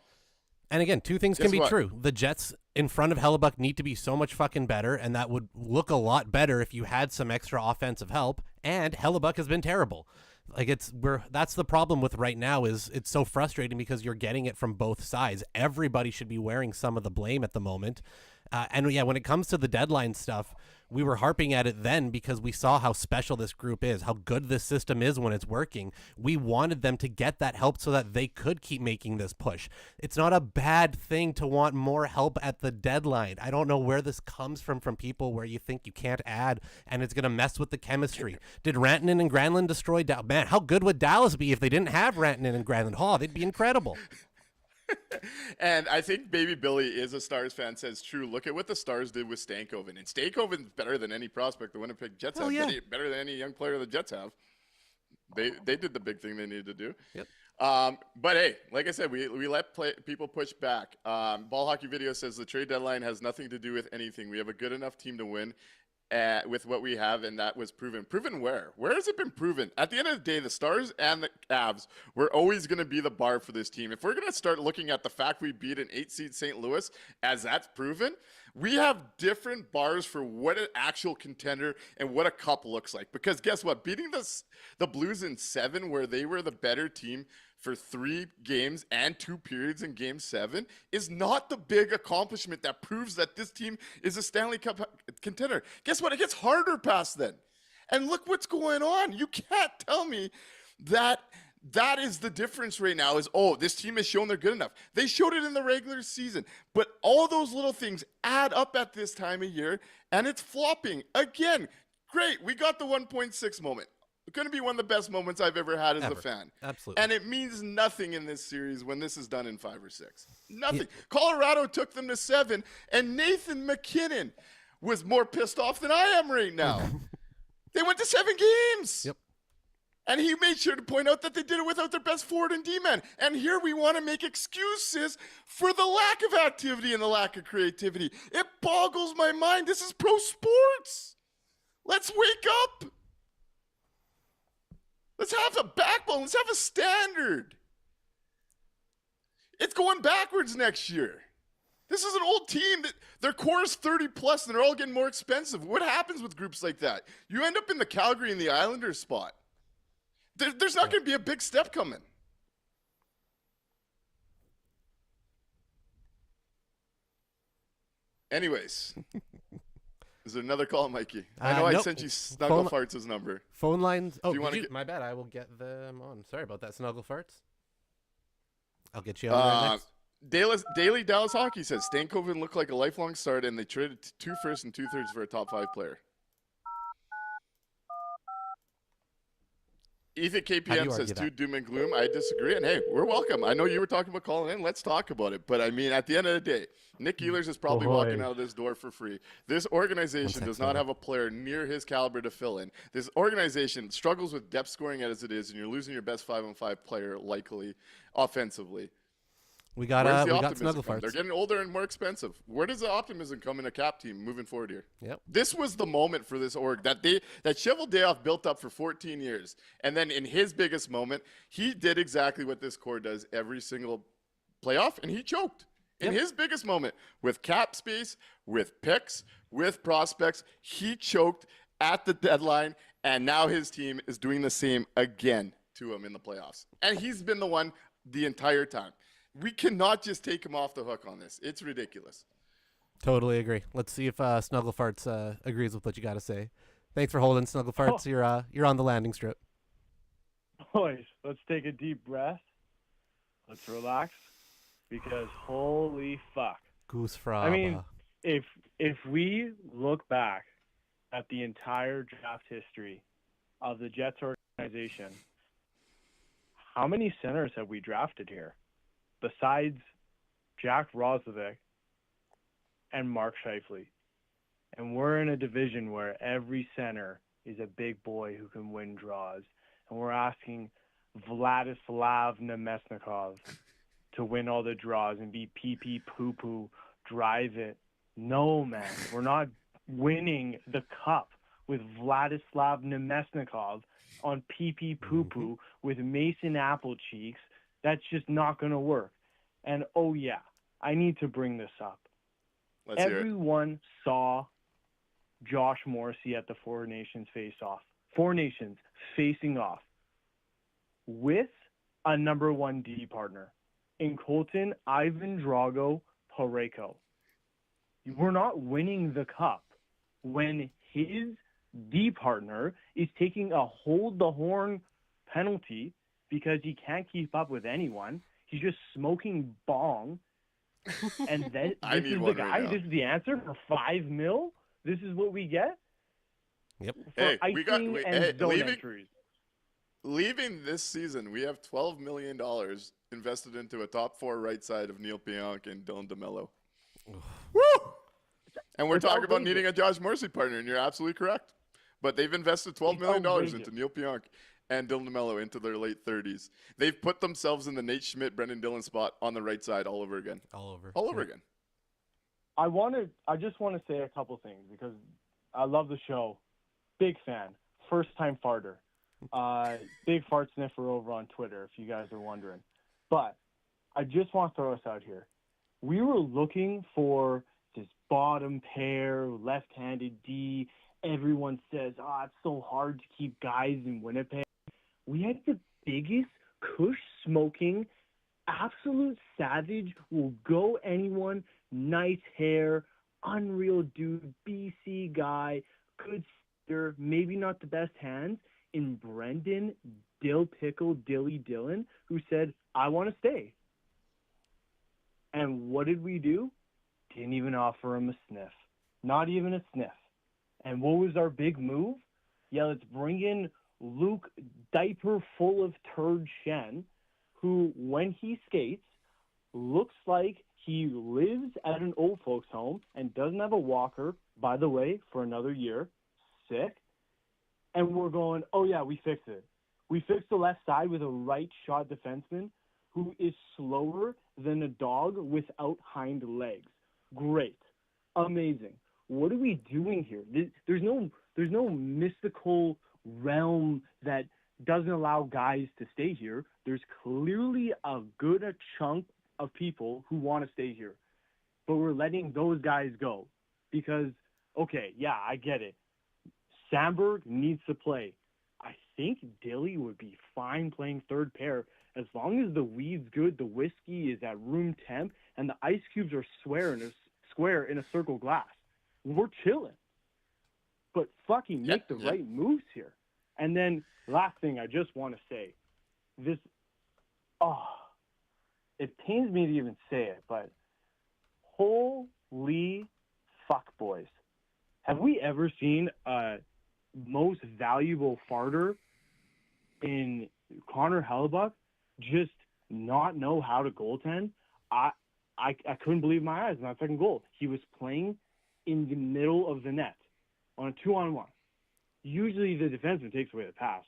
And again, 2 things can be true. The Jets in front of Hellebuyck need to be so much fucking better, and that would look a lot better if you had some extra offensive help, and Hellebuyck has been terrible. Like that's the problem with right now is it's so frustrating because you're getting it from both sides. Everybody should be wearing some of the blame at the moment. And yeah, when it comes to the deadline stuff, we were harping at it then because we saw how special this group is, how good this system is when it's working. We wanted them to get that help so that they could keep making this push. It's not a bad thing to want more help at the deadline. I don't know where this comes from people where you think you can't add and it's going to mess with the chemistry. Did Rantanen and Granlund destroy Dallas? Man, how good would Dallas be if they didn't have Rantanen and Granlund? Oh, they'd be incredible. And I think Baby Billy is a Stars fan, says true. Look at what the Stars did with Stankoven. And Stankoven's better than any prospect the Winnipeg Jets have. Yeah. Better than any young player the Jets have. They did the big thing they needed to do. Yep. But hey, like I said, we let people push back. Ball Hockey Video says the trade deadline has nothing to do with anything. We have a good enough team to win. With what we have, and that was proven. Proven where? Where has it been proven? At the end of the day, the Stars and the Avs were always going to be the bar for this team. If we're going to start looking at the fact we beat an 8-seed St. Louis as that's proven, we have different bars for what an actual contender and what a cup looks like. Because guess what? Beating the Blues in 7, where they were the better team for 3 games and 2 periods in Game 7, is not the big accomplishment that proves that this team is a Stanley Cup contender. Guess what? It gets harder past then. And look what's going on. You can't tell me that is the difference right now is, oh, this team has shown they're good enough. They showed it in the regular season. But all those little things add up at this time of year, and it's flopping. Again, great. We got the 1.6 moment. Going to be one of the best moments I've ever had as a fan. Absolutely. And it means nothing in this series when this is done in 5 or 6. Nothing. Yeah. Colorado took them to 7, and Nathan McKinnon was more pissed off than I am right now. They went to 7 games. Yep. And he made sure to point out that they did it without their best forward and D-man. And here we want to make excuses for the lack of activity and the lack of creativity. It boggles my mind. This is pro sports. Let's wake up. Let's have a backbone. Let's have a standard. It's going backwards next year. This is an old team that their core is 30 plus and they're all getting more expensive. What happens with groups like that? You end up in the Calgary and the Islanders spot. There's not going to be a big step coming. Anyways. Is there another call, Mikey? I know I sent you Snuggle Farts' number. Phone lines. Oh, my bad. I will get them on. Sorry about that, Snuggle Farts. I'll get you on next. Daily Dallas Hockey says Stankoven looked like a lifelong start, and they traded 2 firsts and 2/3 for a top 5 player. Ethan KPM says too doom and gloom. I disagree, and hey, we're welcome. I know you were talking about calling in. Let's talk about it. But I mean, at the end of the day, Nick Ehlers is probably walking out of this door for free. This organization does not have a player near his caliber to fill in. This organization struggles with depth scoring as it is, and you're losing your best 5-on-5 player likely offensively. We got Snuggle Farts. They're getting older and more expensive. Where does the optimism come in a cap team moving forward here? Yep. This was the moment for this org that Cheveldayoff built up for 14 years. And then in his biggest moment, he did exactly what this core does every single playoff, and he choked. In his biggest moment, with cap space, with picks, with prospects, he choked at the deadline, and now his team is doing the same again to him in the playoffs. And he's been the one the entire time. We cannot just take him off the hook on this. It's ridiculous. Totally agree. Let's see if Snuggle Farts agrees with what you got to say. Thanks for holding, Snuggle Farts. You're on the landing strip. Boys, let's take a deep breath. Let's relax, because holy fuck. Goose fraba. I mean, if we look back at the entire draft history of the Jets organization, how many centers have we drafted here? Besides Jack Roslovic and Mark Scheifele. And we're in a division where every center is a big boy who can win draws. And we're asking Vladislav Nemesnikov to win all the draws and be pee-pee poo-poo, drive it. No, man. We're not winning the cup with Vladislav Nemesnikov on pee-pee poo-poo with Mason Applecheeks. That's just not going to work. And, oh, yeah, I need to bring this up. Everyone saw Josh Morrissey at the Four Nations face-off. Four Nations facing off with a number 1 D partner in Colton Ivan Drago Pareko. we're not winning the cup when his D partner is taking a hold the horn penalty because he can't keep up with anyone. He's just smoking bong. And then I this need is the one guy. right now. This is the answer for $5 million. This is what we get. Yep. For Hey, icing and zone leaving, entries. leaving this season, we have $12 million invested into a top 4 right side of Neil Pionk and Dylan DeMello. Woo! And we're It's talking about outrageous. needing a Josh Morrissey partner, and you're absolutely correct. But they've invested $12 million outrageous. into Neil Pionk and Dylan DeMello into their late 30s. They've put themselves in the Nate Schmidt, Brendan Dillon spot on the right side all over again. All over. All over Yep. again. I just want to say a couple things because I love the show. Big fan. First time farter. Big fart sniffer over on Twitter, if you guys are wondering. But I just want to throw us out here. We were looking for this bottom pair, left-handed D. Everyone says, it's so hard to keep guys in Winnipeg. We had the biggest kush-smoking, absolute savage, will go anyone, nice hair, unreal dude, BC guy, good sitter, maybe not the best hands, in Brendan Dill Pickle Dilly Dillon, who said, I want to stay. And what did we do? Didn't even offer him a sniff. Not even a sniff. And what was our big move? Yeah, let's bring in Luke Diaper Full of Turd Shen, who, when he skates, looks like he lives at an old folks home and doesn't have a walker, by the way, for another year. Sick. And we're going, oh, yeah, we fixed it. We fixed the left side with a right shot defenseman who is slower than a dog without hind legs. Great. Amazing. What are we doing here? There's no mystical realm that doesn't allow guys to stay here. There's clearly a chunk of people who want to stay here. But we're letting those guys go because, okay, yeah, I get it. Sandberg needs to play. I think Dilly would be fine playing third pair as long as the weed's good, the whiskey is at room temp, and the ice cubes are square in a circle glass. We're chilling. But fucking make the right moves here. And then last thing I just want to say, it pains me to even say it, but holy fuck, boys. Have we ever seen a most valuable farter in Connor Hellebuck just not know how to goaltend? I couldn't believe my eyes in that second goal. He was playing in the middle of the net on a 2-on-1. Usually the defenseman takes away the pass.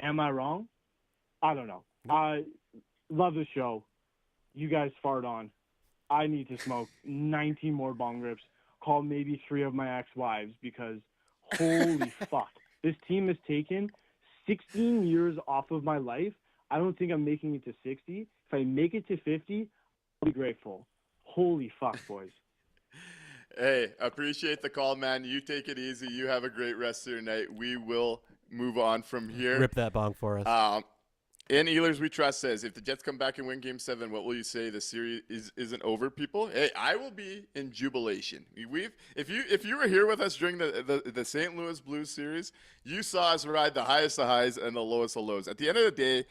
Am I wrong? I don't know. I love the show. You guys fart on. I need to smoke 19 more bong rips. Call maybe 3 of my ex-wives because holy fuck. This team has taken 16 years off of my life. I don't think I'm making it to 60. If I make it to 50, I'll be grateful. Holy fuck, boys. Hey, appreciate the call, man. You take it easy. You have a great rest of your night. We will move on from here. Rip that bong for us. In Ehlers We Trust says, if the Jets come back and win Game 7, what will you say? The series isn't over, people? Hey, I will be in jubilation. If you were here with us during the St. Louis Blues series, you saw us ride the highest of highs and the lowest of lows. At the end of the day,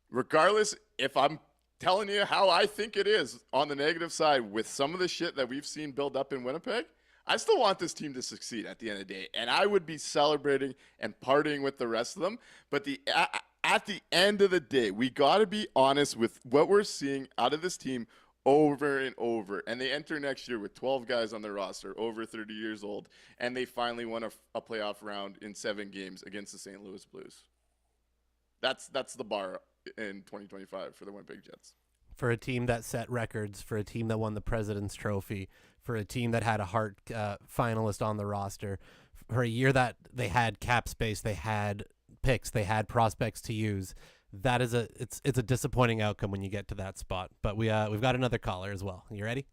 regardless if I'm telling you how I think it is on the negative side with some of the shit that we've seen build up in Winnipeg, I still want this team to succeed at the end of the day. And I would be celebrating and partying with the rest of them. But at the end of the day, we got to be honest with what we're seeing out of this team over and over. And they enter next year with 12 guys on their roster, over 30 years old, and they finally won a playoff round in 7 games against the St. Louis Blues. That's the bar in 2025 for the Winnipeg Jets. For a team that set records, for a team that won the President's Trophy, for a team that had a Hart finalist on the roster, for a year that they had cap space, they had picks, they had prospects to use. That is it's a disappointing outcome when you get to that spot. But we've got another caller as well. You ready?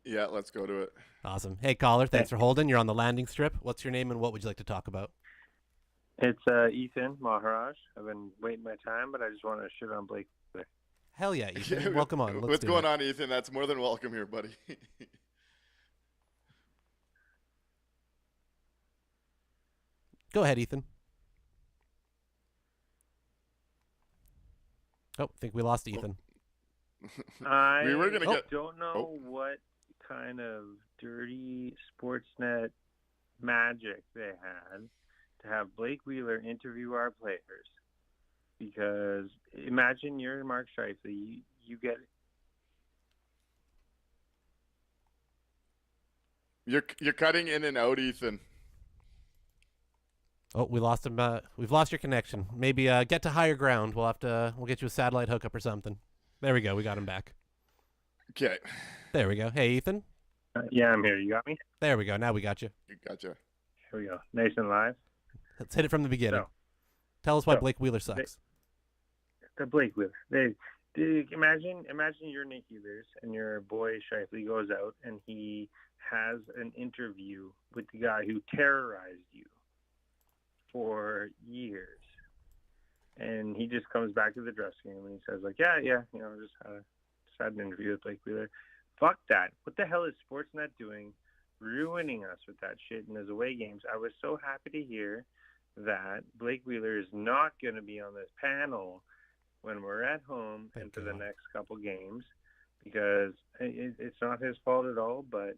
Yeah, let's go to it. Awesome. Hey, caller, thanks for holding. You're on the landing strip. What's your name and what would you like to talk about? It's Ethan Maharaj. I've been waiting my time, but I just want to shit on Blake today. Hell yeah, Ethan. Welcome on. What's going on, Ethan? That's more than welcome here, buddy. Go ahead, Ethan. Oh, I think we lost Ethan. I We were gonna get- don't know what kind of dirty Sportsnet magic they had to have Blake Wheeler interview our players. Because imagine you're Mark Scheifele, you get You're cutting in and out, Ethan. Oh, we lost him. We've lost your connection. Maybe get to higher ground. We'll get you a satellite hookup or something. There we go. We got him back. Okay. There we go. Hey, Ethan. yeah, I'm here. You got me? There we go. Now we got you. Gotcha. Here we go. Nice and live. Let's hit it from the beginning. So- Tell us why so, Blake Wheeler sucks. The Blake Wheeler. Imagine you're Nick Ehlers and your boy Scheifele goes out and he has an interview with the guy who terrorized you for years, and he just comes back to the dressing room and he says like, yeah, just had an interview with Blake Wheeler. Fuck that. What the hell is Sportsnet doing, ruining us with that shit in his away games? I was so happy to hear that Blake Wheeler is not going to be on this panel when we're at home and for the next couple games, because it's not his fault at all, but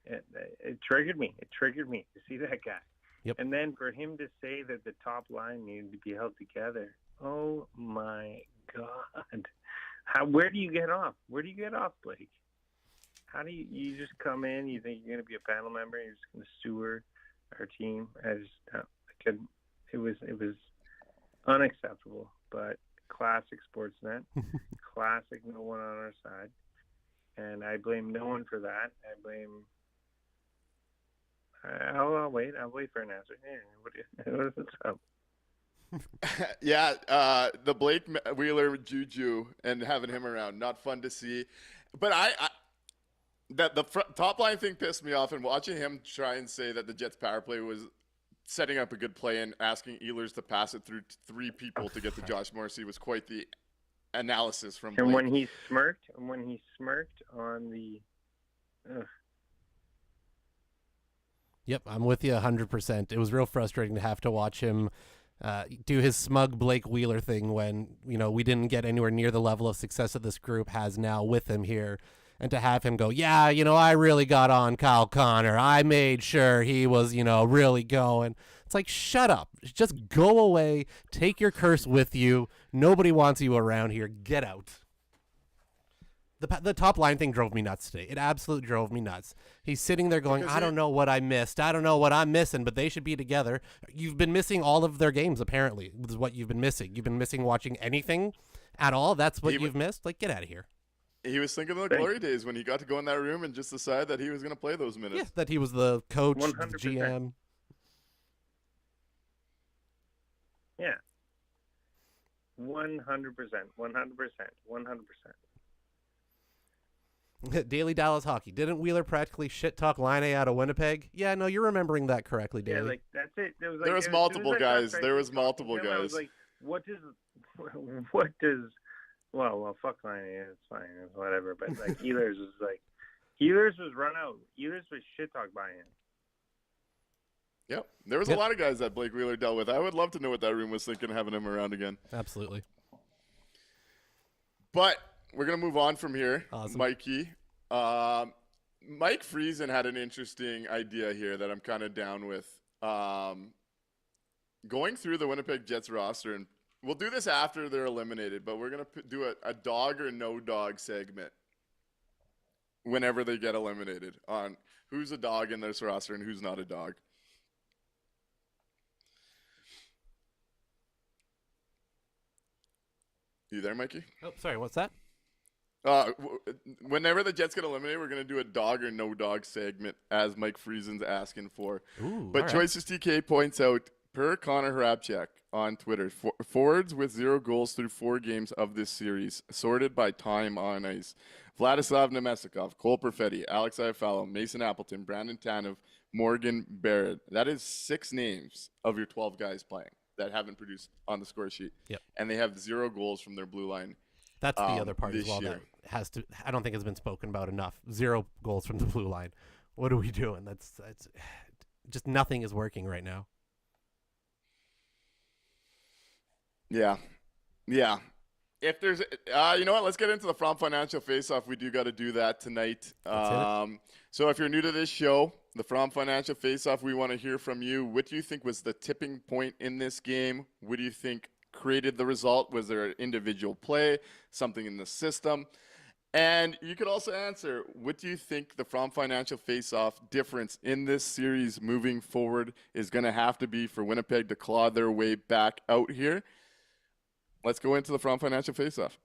it triggered me. It triggered me to see that guy. Yep. And then for him to say that the top line needed to be held together. Oh my God. Where do you get off? Where do you get off, Blake? How do you just come in, you think you're going to be a panel member, and you're just going to sewer our team? It was unacceptable, but classic Sportsnet, classic no one on our side. And I blame no one for that. I blame... I'll wait for an answer. What's up? Yeah, the Blake Wheeler juju and having him around, not fun to see. But the top line thing pissed me off, and watching him try and say that the Jets power play was setting up a good play and asking Ehlers to pass it through three people to get to Josh Morrissey was quite the analysis from Blake. And when he smirked on the... Yep, I'm with you 100%. It was real frustrating to have to watch him do his smug Blake Wheeler thing when, we didn't get anywhere near the level of success that this group has now with him here. And to have him go, yeah, I really got on Kyle Connor. I made sure he was, really going. It's like, shut up. Just go away. Take your curse with you. Nobody wants you around here. Get out. The top line thing drove me nuts today. It absolutely drove me nuts. He's sitting there going, I don't know what I missed. I don't know what I'm missing, but they should be together. You've been missing all of their games, apparently, is what you've been missing. You've been missing watching anything at all? That's what you've missed? Like, get out of here. He was thinking of the glory days when he got to go in that room and just decide that he was going to play those minutes. Yeah, that he was the coach, 100%. the GM. Yeah. 100%. 100%. Daily Dallas Hockey. Didn't Wheeler practically shit talk Line A out of Winnipeg? Yeah, no, you're remembering that correctly, Daily. Yeah, like, that's it. There was multiple guys. There was multiple guys. I was like, what does, well, fuck Line A, it's fine, it's whatever. But like, Ehlers was run out. Ehlers was shit talked by him. Yep. There was a lot of guys that Blake Wheeler dealt with. I would love to know what that room was thinking having him around again. Absolutely. But we're going to move on from here, Awesome. Mikey. Mike Friesen had an interesting idea here that I'm kind of down with. Going through the Winnipeg Jets roster, and we'll do this after they're eliminated, but we're going to do a dog or no dog segment whenever they get eliminated on who's a dog in this roster and who's not a dog. You there, Mikey? Oh, sorry, what's that? Whenever the Jets get eliminated, we're going to do a dog or no dog segment as Mike Friesen's asking for. Ooh, But all right. Choices TK points out, per Connor Hrabchak on Twitter, forwards with 0 goals through 4 games of this series, sorted by time on ice. Vladislav Nemesikov, Cole Perfetti, Alex Iafallo, Mason Appleton, Brandon Tanev, Morgan Barrett. That is 6 names of your 12 guys playing that haven't produced on the score sheet. Yep. And they have 0 goals from their blue line. That's the other part as this well year. that has to. I don't think has been spoken about enough. 0 goals from the blue line. What are we doing? That's just nothing is working right now. Yeah. Yeah. If there's, you know what? Let's get into the From Financial Face-Off. We do got to do that tonight. Let's hit it. So if you're new to this show, the From Financial Face-Off, we want to hear from you. What do you think was the tipping point in this game? What do you think created the result? Was there an individual play, something in the system? And you could also answer, what do you think the From Financial Face-Off difference in this series moving forward is going to have to be for Winnipeg to claw their way back out here? Let's go into the From Financial Face-Off.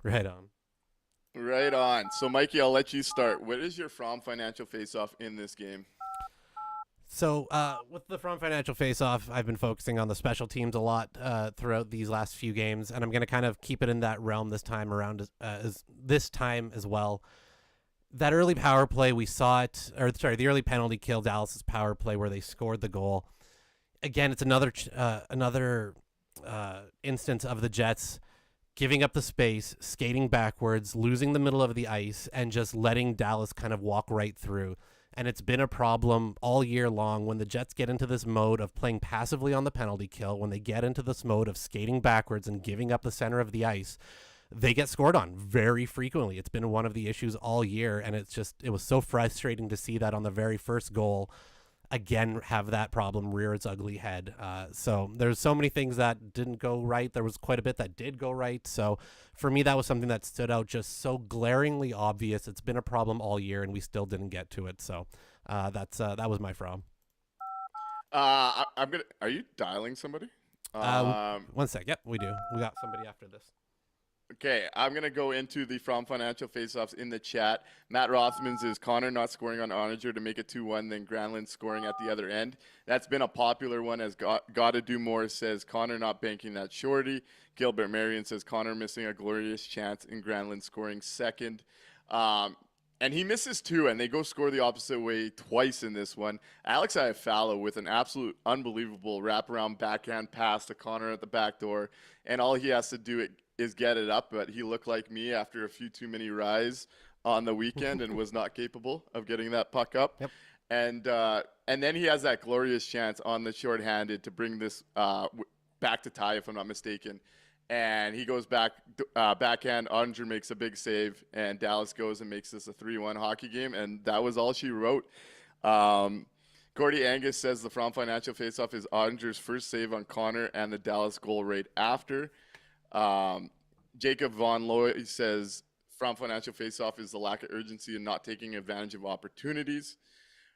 Right on. Right on. So, Mikey, I'll let you start. What is your From Financial Face-Off in this game? So with the From Financial Face-Off, I've been focusing on the special teams a lot throughout these last few games, and I'm going to kind of keep it in that realm this time around, this time as well. That early power play, we saw it, the early penalty kill, Dallas's power play where they scored the goal. Again, it's another instance of the Jets giving up the space, skating backwards, losing the middle of the ice, and just letting Dallas kind of walk right through. And it's been a problem all year long when the Jets get into this mode of playing passively on the penalty kill, when they get into this mode of skating backwards and giving up the center of the ice, they get scored on very frequently. It's been one of the issues all year, and it was so frustrating to see that on the very first goal, again, have that problem rear its ugly head. So there's so many things that didn't go right. There was quite a bit that did go right. So for me, that was something that stood out, just so glaringly obvious. It's been a problem all year, and we still didn't get to it. So that was my From. Are you dialing somebody? 1 sec. Yep, we do. We got somebody after this. Okay, I'm going to go into the From Financial Face-Offs in the chat. Matt Rothman's is Connor not scoring on Onager to make it 2-1, then Granlund scoring at the other end. That's been a popular one, as Gotta Do More says Connor not banking that shorty. Gilbert Marion says Connor missing a glorious chance and Granlund scoring second. And he misses two, and they go score the opposite way twice in this one. Alex Iafallo with an absolute unbelievable wraparound backhand pass to Connor at the back door, and all he has to do is get it up, but he looked like me after a few too many ryes on the weekend and was not capable of getting that puck up. Yep. And then he has that glorious chance on the shorthanded to bring this back to tie, if I'm not mistaken. And he goes backhand. Onger makes a big save, and Dallas goes and makes this a 3-1 hockey game. And that was all she wrote. Gordy Angus says the From Financial Faceoff is Onger's first save on Connor and the Dallas goal right after. Jacob Von Loy says From Financial Faceoff is the lack of urgency and not taking advantage of opportunities.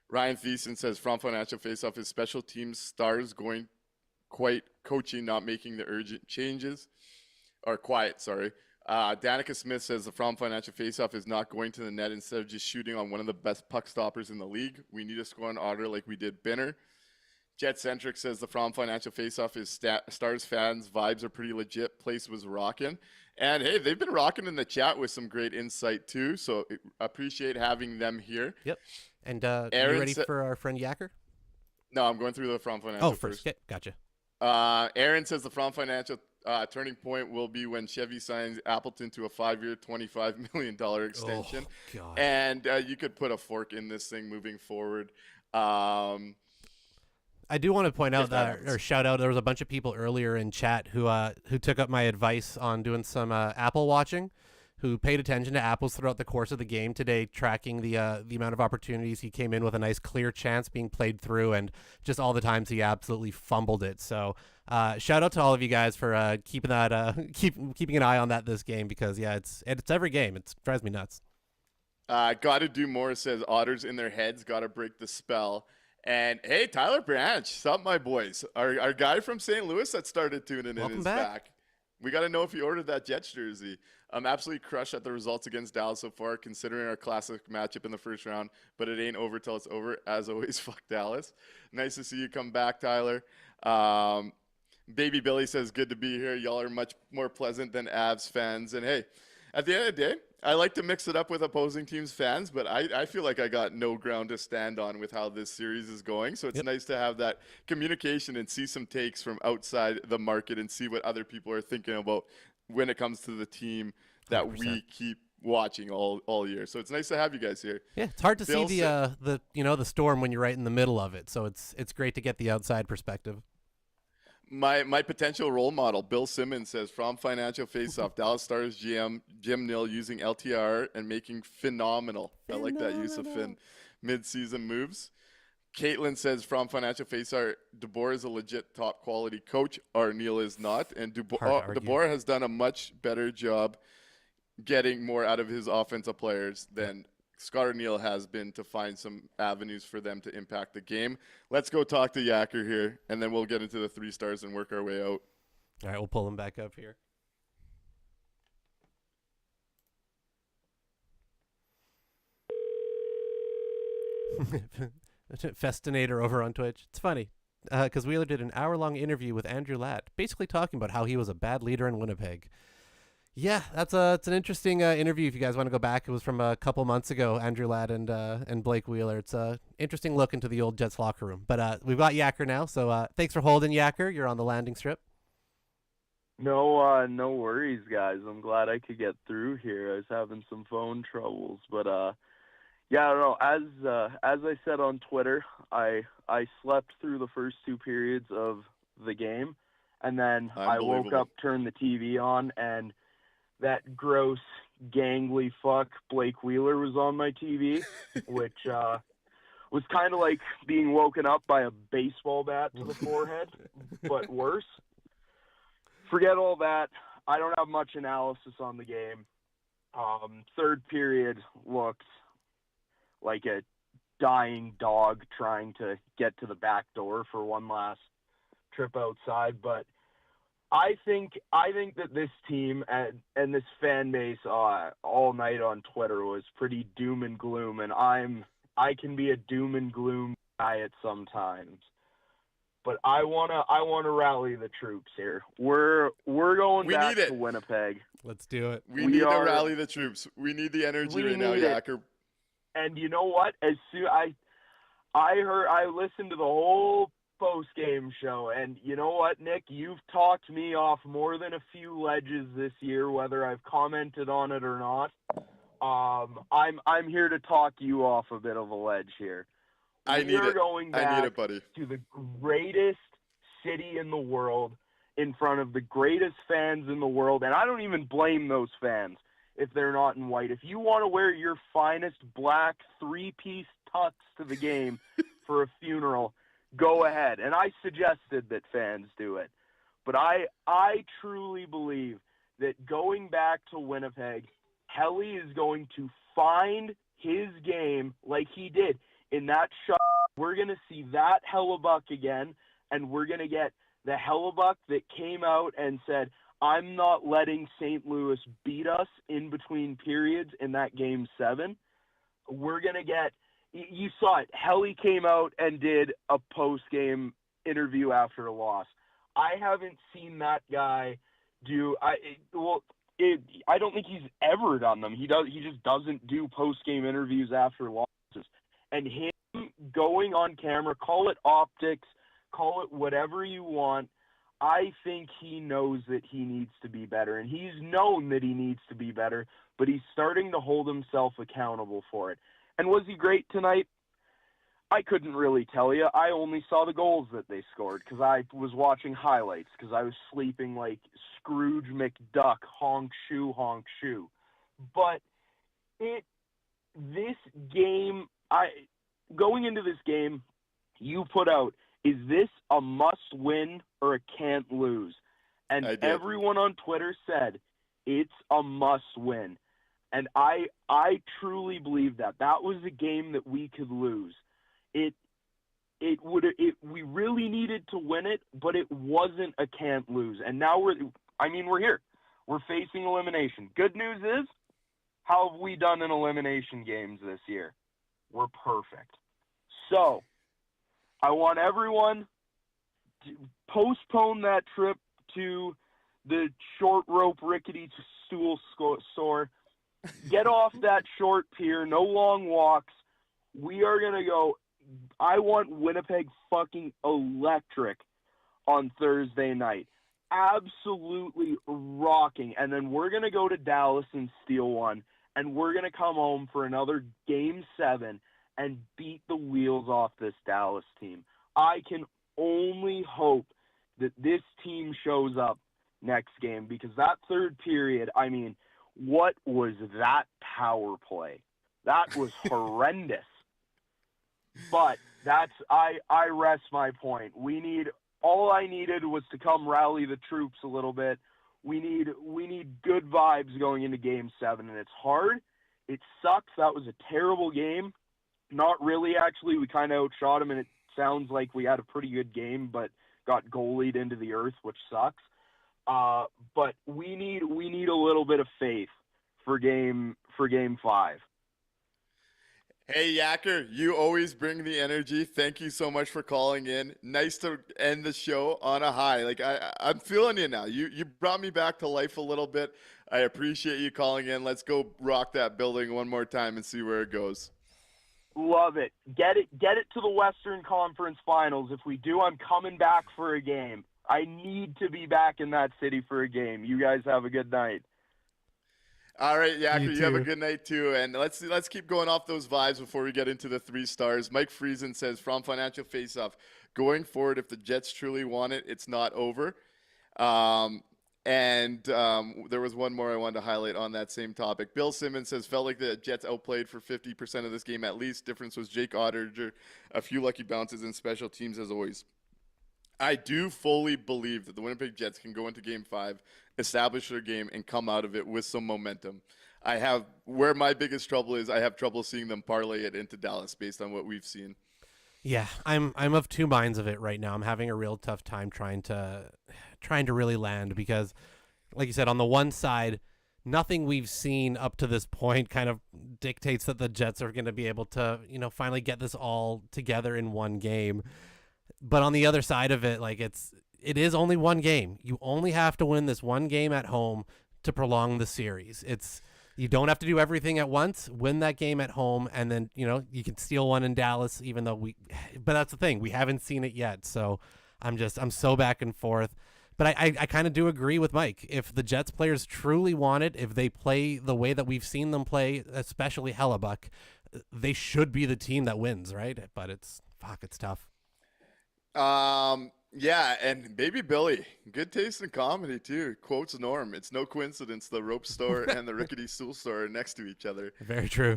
Ryan Thiessen says From Financial Faceoff is special teams stars going quite coaching, not making the urgent changes. Or quiet, sorry. Danica Smith says the From Financial Faceoff is not going to the net instead of just shooting on one of the best puck stoppers in the league. We need to score on Otter like we did Binner. Jet Centric says the From Financial Faceoff is Stars fans. Vibes are pretty legit. Place was rocking. And, hey, they've been rocking in the chat with some great insight, too. So appreciate having them here. Yep. And are you ready for our friend Yacker? No, I'm going through the From Financial first. Okay, gotcha. Aaron says the From Financial turning point will be when Chevy signs Appleton to a 5-year, $25 million extension. Oh, God. And you could put a fork in this thing moving forward. I do want to point out or shout out, there was a bunch of people earlier in chat who took up my advice on doing some Apple watching, who paid attention to apples throughout the course of the game today, tracking the amount of opportunities he came in with a nice clear chance being played through, and just all the times he absolutely fumbled it. So shout out to all of you guys for keeping that keeping an eye on that this game, because it's every game. It drives me nuts. Gotta Do More says Otters in their heads, gotta break the spell. And hey, Tyler Branch, sup my boys? Our guy from St. Louis that started tuning in is back. We got to know if he ordered that Jets jersey. I'm absolutely crushed at the results against Dallas so far, considering our classic matchup in the first round, but it ain't over till it's over. As always, fuck Dallas. Nice to see you come back, Tyler. Baby Billy says, good to be here. Y'all are much more pleasant than Avs fans. And hey, at the end of the day, I like to mix it up with opposing teams' fans, but I feel like I got no ground to stand on with how this series is going. So it's nice to have that communication and see some takes from outside the market and see what other people are thinking about when it comes to the team that 100%. we keep watching all year. So it's nice to have you guys here. Yeah, it's hard to Bill see the storm when you're right in the middle of it. So it's great to get the outside perspective. My potential role model, Bill Simmons, says from Financial Faceoff, Dallas Stars GM Jim Nill using LTR and making phenomenal. I like that use of mid-season moves. Caitlin says from Financial Faceoff, DeBoer is a legit top quality coach. Arneal is not, and DeBoer has done a much better job getting more out of his offensive players than Scott Arneal has been to find some avenues for them to impact the game. Let's go talk to Yacker here, and then we'll get into the 3 stars and work our way out. All right, we'll pull him back up here. Festinator over on Twitch. It's funny because Wheeler did an hour-long interview with Andrew Ladd, basically talking about how he was a bad leader in Winnipeg. Yeah, it's an interesting interview. If you guys want to go back, it was from a couple months ago. Andrew Ladd and Blake Wheeler. It's a interesting look into the old Jets locker room. But we've got Yacker now, so thanks for holding, Yacker. You're on the landing strip. No worries, guys. I'm glad I could get through here. I was having some phone troubles, but yeah, I don't know. As I said on Twitter, I slept through the first 2 periods of the game, and then I woke up, turned the TV on, and that gross, gangly fuck Blake Wheeler was on my TV, which was kind of like being woken up by a baseball bat to the forehead, but worse. Forget all that. I don't have much analysis on the game. Third period looked like a dying dog trying to get to the back door for one last trip outside, but I think that this team and this fan base all night on Twitter was pretty doom and gloom, and I can be a doom and gloom guy at sometimes. But I wanna rally the troops here. We're going back to Winnipeg. Let's do it. We need to rally the troops. We need the energy right now, Yacker. And you know what? As soon I listened to the whole post-game show, and you know what, Nick? You've talked me off more than a few ledges this year, whether I've commented on it or not. I'm here to talk you off a bit of a ledge here. I need it, buddy. To the greatest city in the world, in front of the greatest fans in the world, and I don't even blame those fans if they're not in white. If you want to wear your finest black 3-piece tux to the game for a funeral, go ahead. And I suggested that fans do it. But I truly believe that going back to Winnipeg, Helly is going to find his game like he did. In that shot, we're going to see that Hellebuck again, and we're going to get the Hellebuck that came out and said, I'm not letting St. Louis beat us in between periods in that Game 7. We're going to get – you saw it. Helly came out and did a post-game interview after a loss. I haven't seen that guy do – I don't think he's ever done them. He just doesn't do post-game interviews after losses. And him going on camera, call it optics, call it whatever you want, I think he knows that he needs to be better. And he's known that he needs to be better, but he's starting to hold himself accountable for it. And was he great tonight? I couldn't really tell you. I only saw the goals that they scored because I was watching highlights because I was sleeping like Scrooge McDuck, honk shoe, honk shoe. But this game, going into this game, you put out, is this a must-win or a can't lose? And everyone on Twitter said it's a must-win. And I truly believe that. That was a game that we could lose. We really needed to win it, but it wasn't a can't lose. And now we're here. We're facing elimination. Good news is, how have we done in elimination games this year? We're perfect. So, I want everyone to postpone that trip to the short rope rickety stool store. Get off that short pier. No long walks. We are going to go. I want Winnipeg fucking electric on Thursday night. Absolutely rocking. And then we're going to go to Dallas and steal one. And we're going to come home for another Game 7 and beat the wheels off this Dallas team. I can only hope that this team shows up next game, because that third period, I mean, what was that power play? That was horrendous. But I rest my point. All I needed was to come rally the troops a little bit. We need good vibes going into Game 7, and it's hard. It sucks. That was a terrible game. Not really, actually. We kind of outshot them, and it sounds like we had a pretty good game, but got goalied into the earth, which sucks. But we need a little bit of faith for Game 5. Hey, Yacker, you always bring the energy. Thank you so much for calling in. Nice to end the show on a high. Like, I'm feeling you now. You brought me back to life a little bit. I appreciate you calling in. Let's go rock that building one more time and see where it goes. Love it. Get it to the Western Conference Finals. If we do, I'm coming back for a game. I need to be back in that city for a game. You guys have a good night. All right, Yacker, you have a good night too. And let's keep going off those vibes before we get into the 3 stars. Mike Friesen says, from Financial Faceoff, going forward, if the Jets truly want it, it's not over. There was one more I wanted to highlight on that same topic. Bill Simmons says, felt like the Jets outplayed for 50% of this game at least. Difference was Jake Ottinger, a few lucky bounces, and special teams as always. I do fully believe that the Winnipeg Jets can go into Game 5, establish their game, and come out of it with some momentum. Where my biggest trouble is, I have trouble seeing them parlay it into Dallas based on what we've seen. Yeah, I'm of two minds of it right now. I'm having a real tough time trying to really land, because, like you said, on the one side, nothing we've seen up to this point kind of dictates that the Jets are going to be able to, finally get this all together in one game. But on the other side of it, like, it is only one game. You only have to win this one game at home to prolong the series. You don't have to do everything at once. Win that game at home, and then, you can steal one in Dallas, but that's the thing. We haven't seen it yet. So I'm so back and forth. But I kind of do agree with Mike. If the Jets players truly want it, if they play the way that we've seen them play, especially Hellebuck, they should be the team that wins, right? But it's tough. Yeah, and Baby Billy, good taste in comedy too. Quotes Norm. It's no coincidence the rope store and the rickety stool store are next to each other. Very true.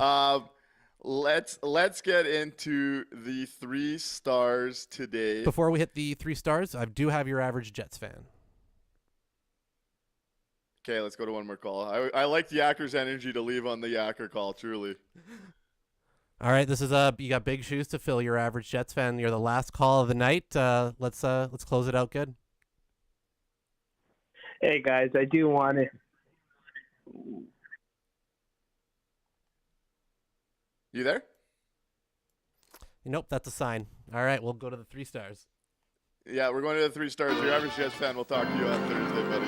Let's get into the 3 stars today. Before we hit the 3 stars, I do have your average Jets fan. Okay, let's go to one more call. I like the Yacker's energy to leave on the Yacker call, truly. All right, this is you got big shoes to fill, your average Jets fan. You're the last call of the night. Let's close it out good. Hey guys, I do want to. You there? Nope, that's a sign. All right, we'll go to the 3 stars. Yeah, we're going to the 3 stars. Your average Jets fan. We'll talk to you on Thursday, buddy.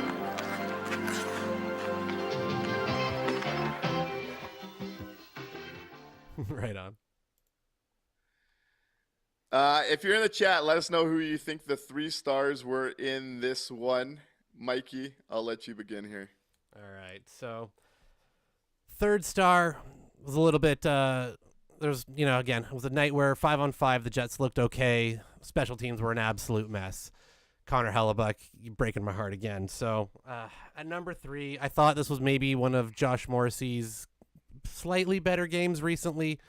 Right on. If you're in the chat, let us know who you think the 3 stars were in this one. Mikey, I'll let you begin here. All right. So, 3rd star was a little bit, there's, again, it was a night where 5-on-5, the Jets looked okay. Special teams were an absolute mess. Connor Hellebuck, you're breaking my heart again. So, at number 3, I thought this was maybe one of Josh Morrissey's slightly better games recently,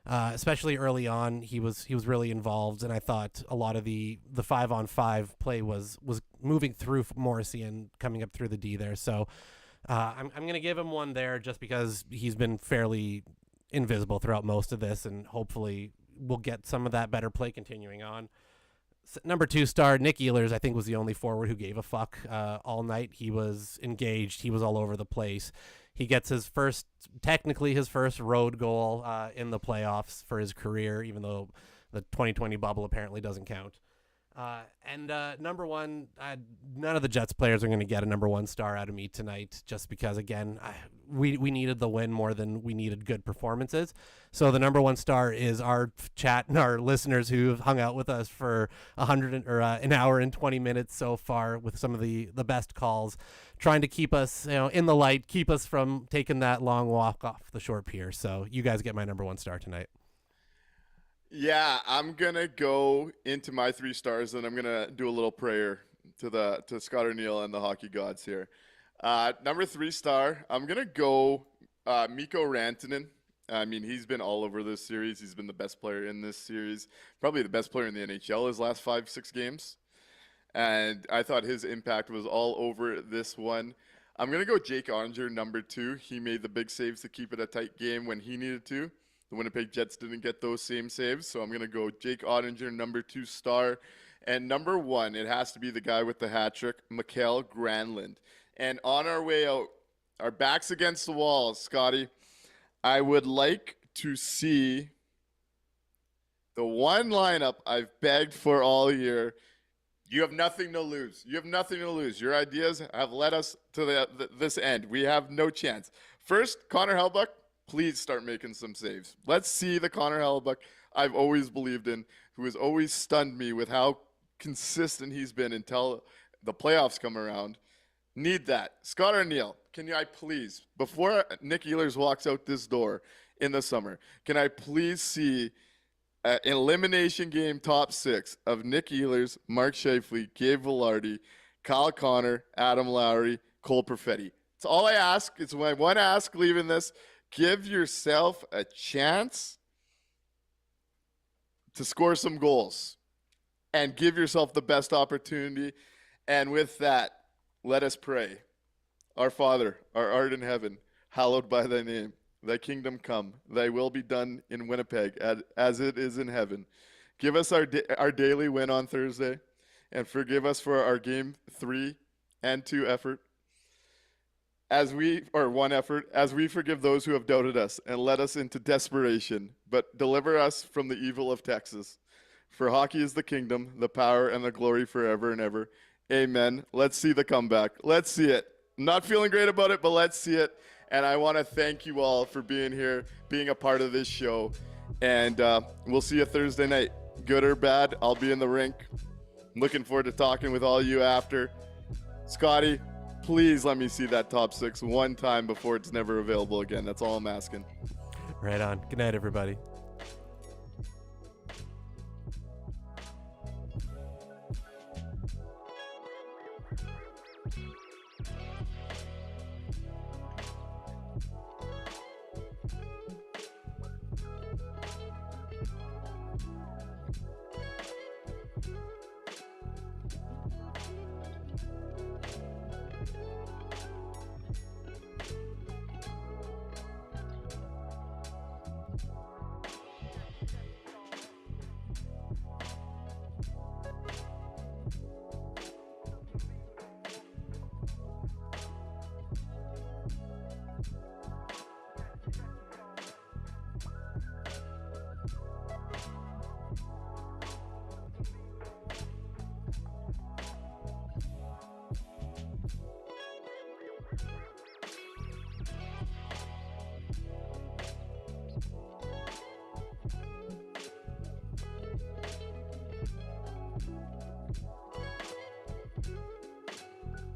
especially early on. He was really involved, and I thought a lot of the 5-on-5 play was moving through Morrissey and coming up through the D there. So I'm going to give him one there just because he's been fairly invisible throughout most of this, and hopefully we'll get some of that better play continuing on. Number 2 star, Nick Ehlers, I think, was the only forward who gave a fuck all night. He was engaged. He was all over the place. He gets technically his first road goal in the playoffs for his career, even though the 2020 bubble apparently doesn't count. And number one, none of the Jets players are going to get a number one star out of me tonight, just because, again, we needed the win more than we needed good performances. So the number one star is our chat and our listeners who have hung out with us for an hour and 20 minutes so far with some of the best calls, trying to keep us in the light, keep us from taking that long walk off the short pier. So you guys get my number one star tonight. Yeah, I'm gonna go into my 3 stars, and I'm gonna do a little prayer to Scott O'Neill and the hockey gods here. Number 3 star, I'm gonna go Mikko Rantanen. I mean, he's been all over this series. He's been the best player in this series, probably the best player in the NHL his last 5-6 games, and I thought his impact was all over this one. I'm gonna go Jake Onger, number 2. He made the big saves to keep it a tight game when he needed to. The Winnipeg Jets didn't get those same saves, so I'm going to go Jake Ottinger, number 2 star. And number 1, it has to be the guy with the hat trick, Mikael Granlund. And on our way out, our backs against the wall, Scotty, I would like to see the one lineup I've begged for all year. You have nothing to lose. You have nothing to lose. Your ideas have led us to this end. We have no chance. First, Connor Hellebuyck. Please start making some saves. Let's see the Connor Hellebuyck I've always believed in, who has always stunned me with how consistent he's been until the playoffs come around. Need that. Scott O'Neill, can I please, before Nick Ehlers walks out this door in the summer, can I please see an elimination game top 6 of Nick Ehlers, Mark Scheifele, Gabe Vilardi, Kyle Connor, Adam Lowry, Cole Perfetti? It's all I ask. It's my one ask leaving this. Give yourself a chance to score some goals and give yourself the best opportunity. And with that, let us pray. Our Father, our art in heaven, hallowed by thy name. Thy kingdom come, thy will be done in Winnipeg as it is in heaven. Give us our daily win on Thursday, and forgive us for our game 3 and 2 effort. As we forgive those who have doubted us and led us into desperation, but deliver us from the evil of Texas. For hockey is the kingdom, the power, and the glory forever and ever. Amen. Let's see the comeback. Let's see it. I'm not feeling great about it, but let's see it. And I want to thank you all for being here, being a part of this show. And we'll see you Thursday night. Good or bad, I'll be in the rink. I'm looking forward to talking with all you after. Scotty, please let me see that top 6 one time before it's never available again. That's all I'm asking. Right on. Good night, everybody.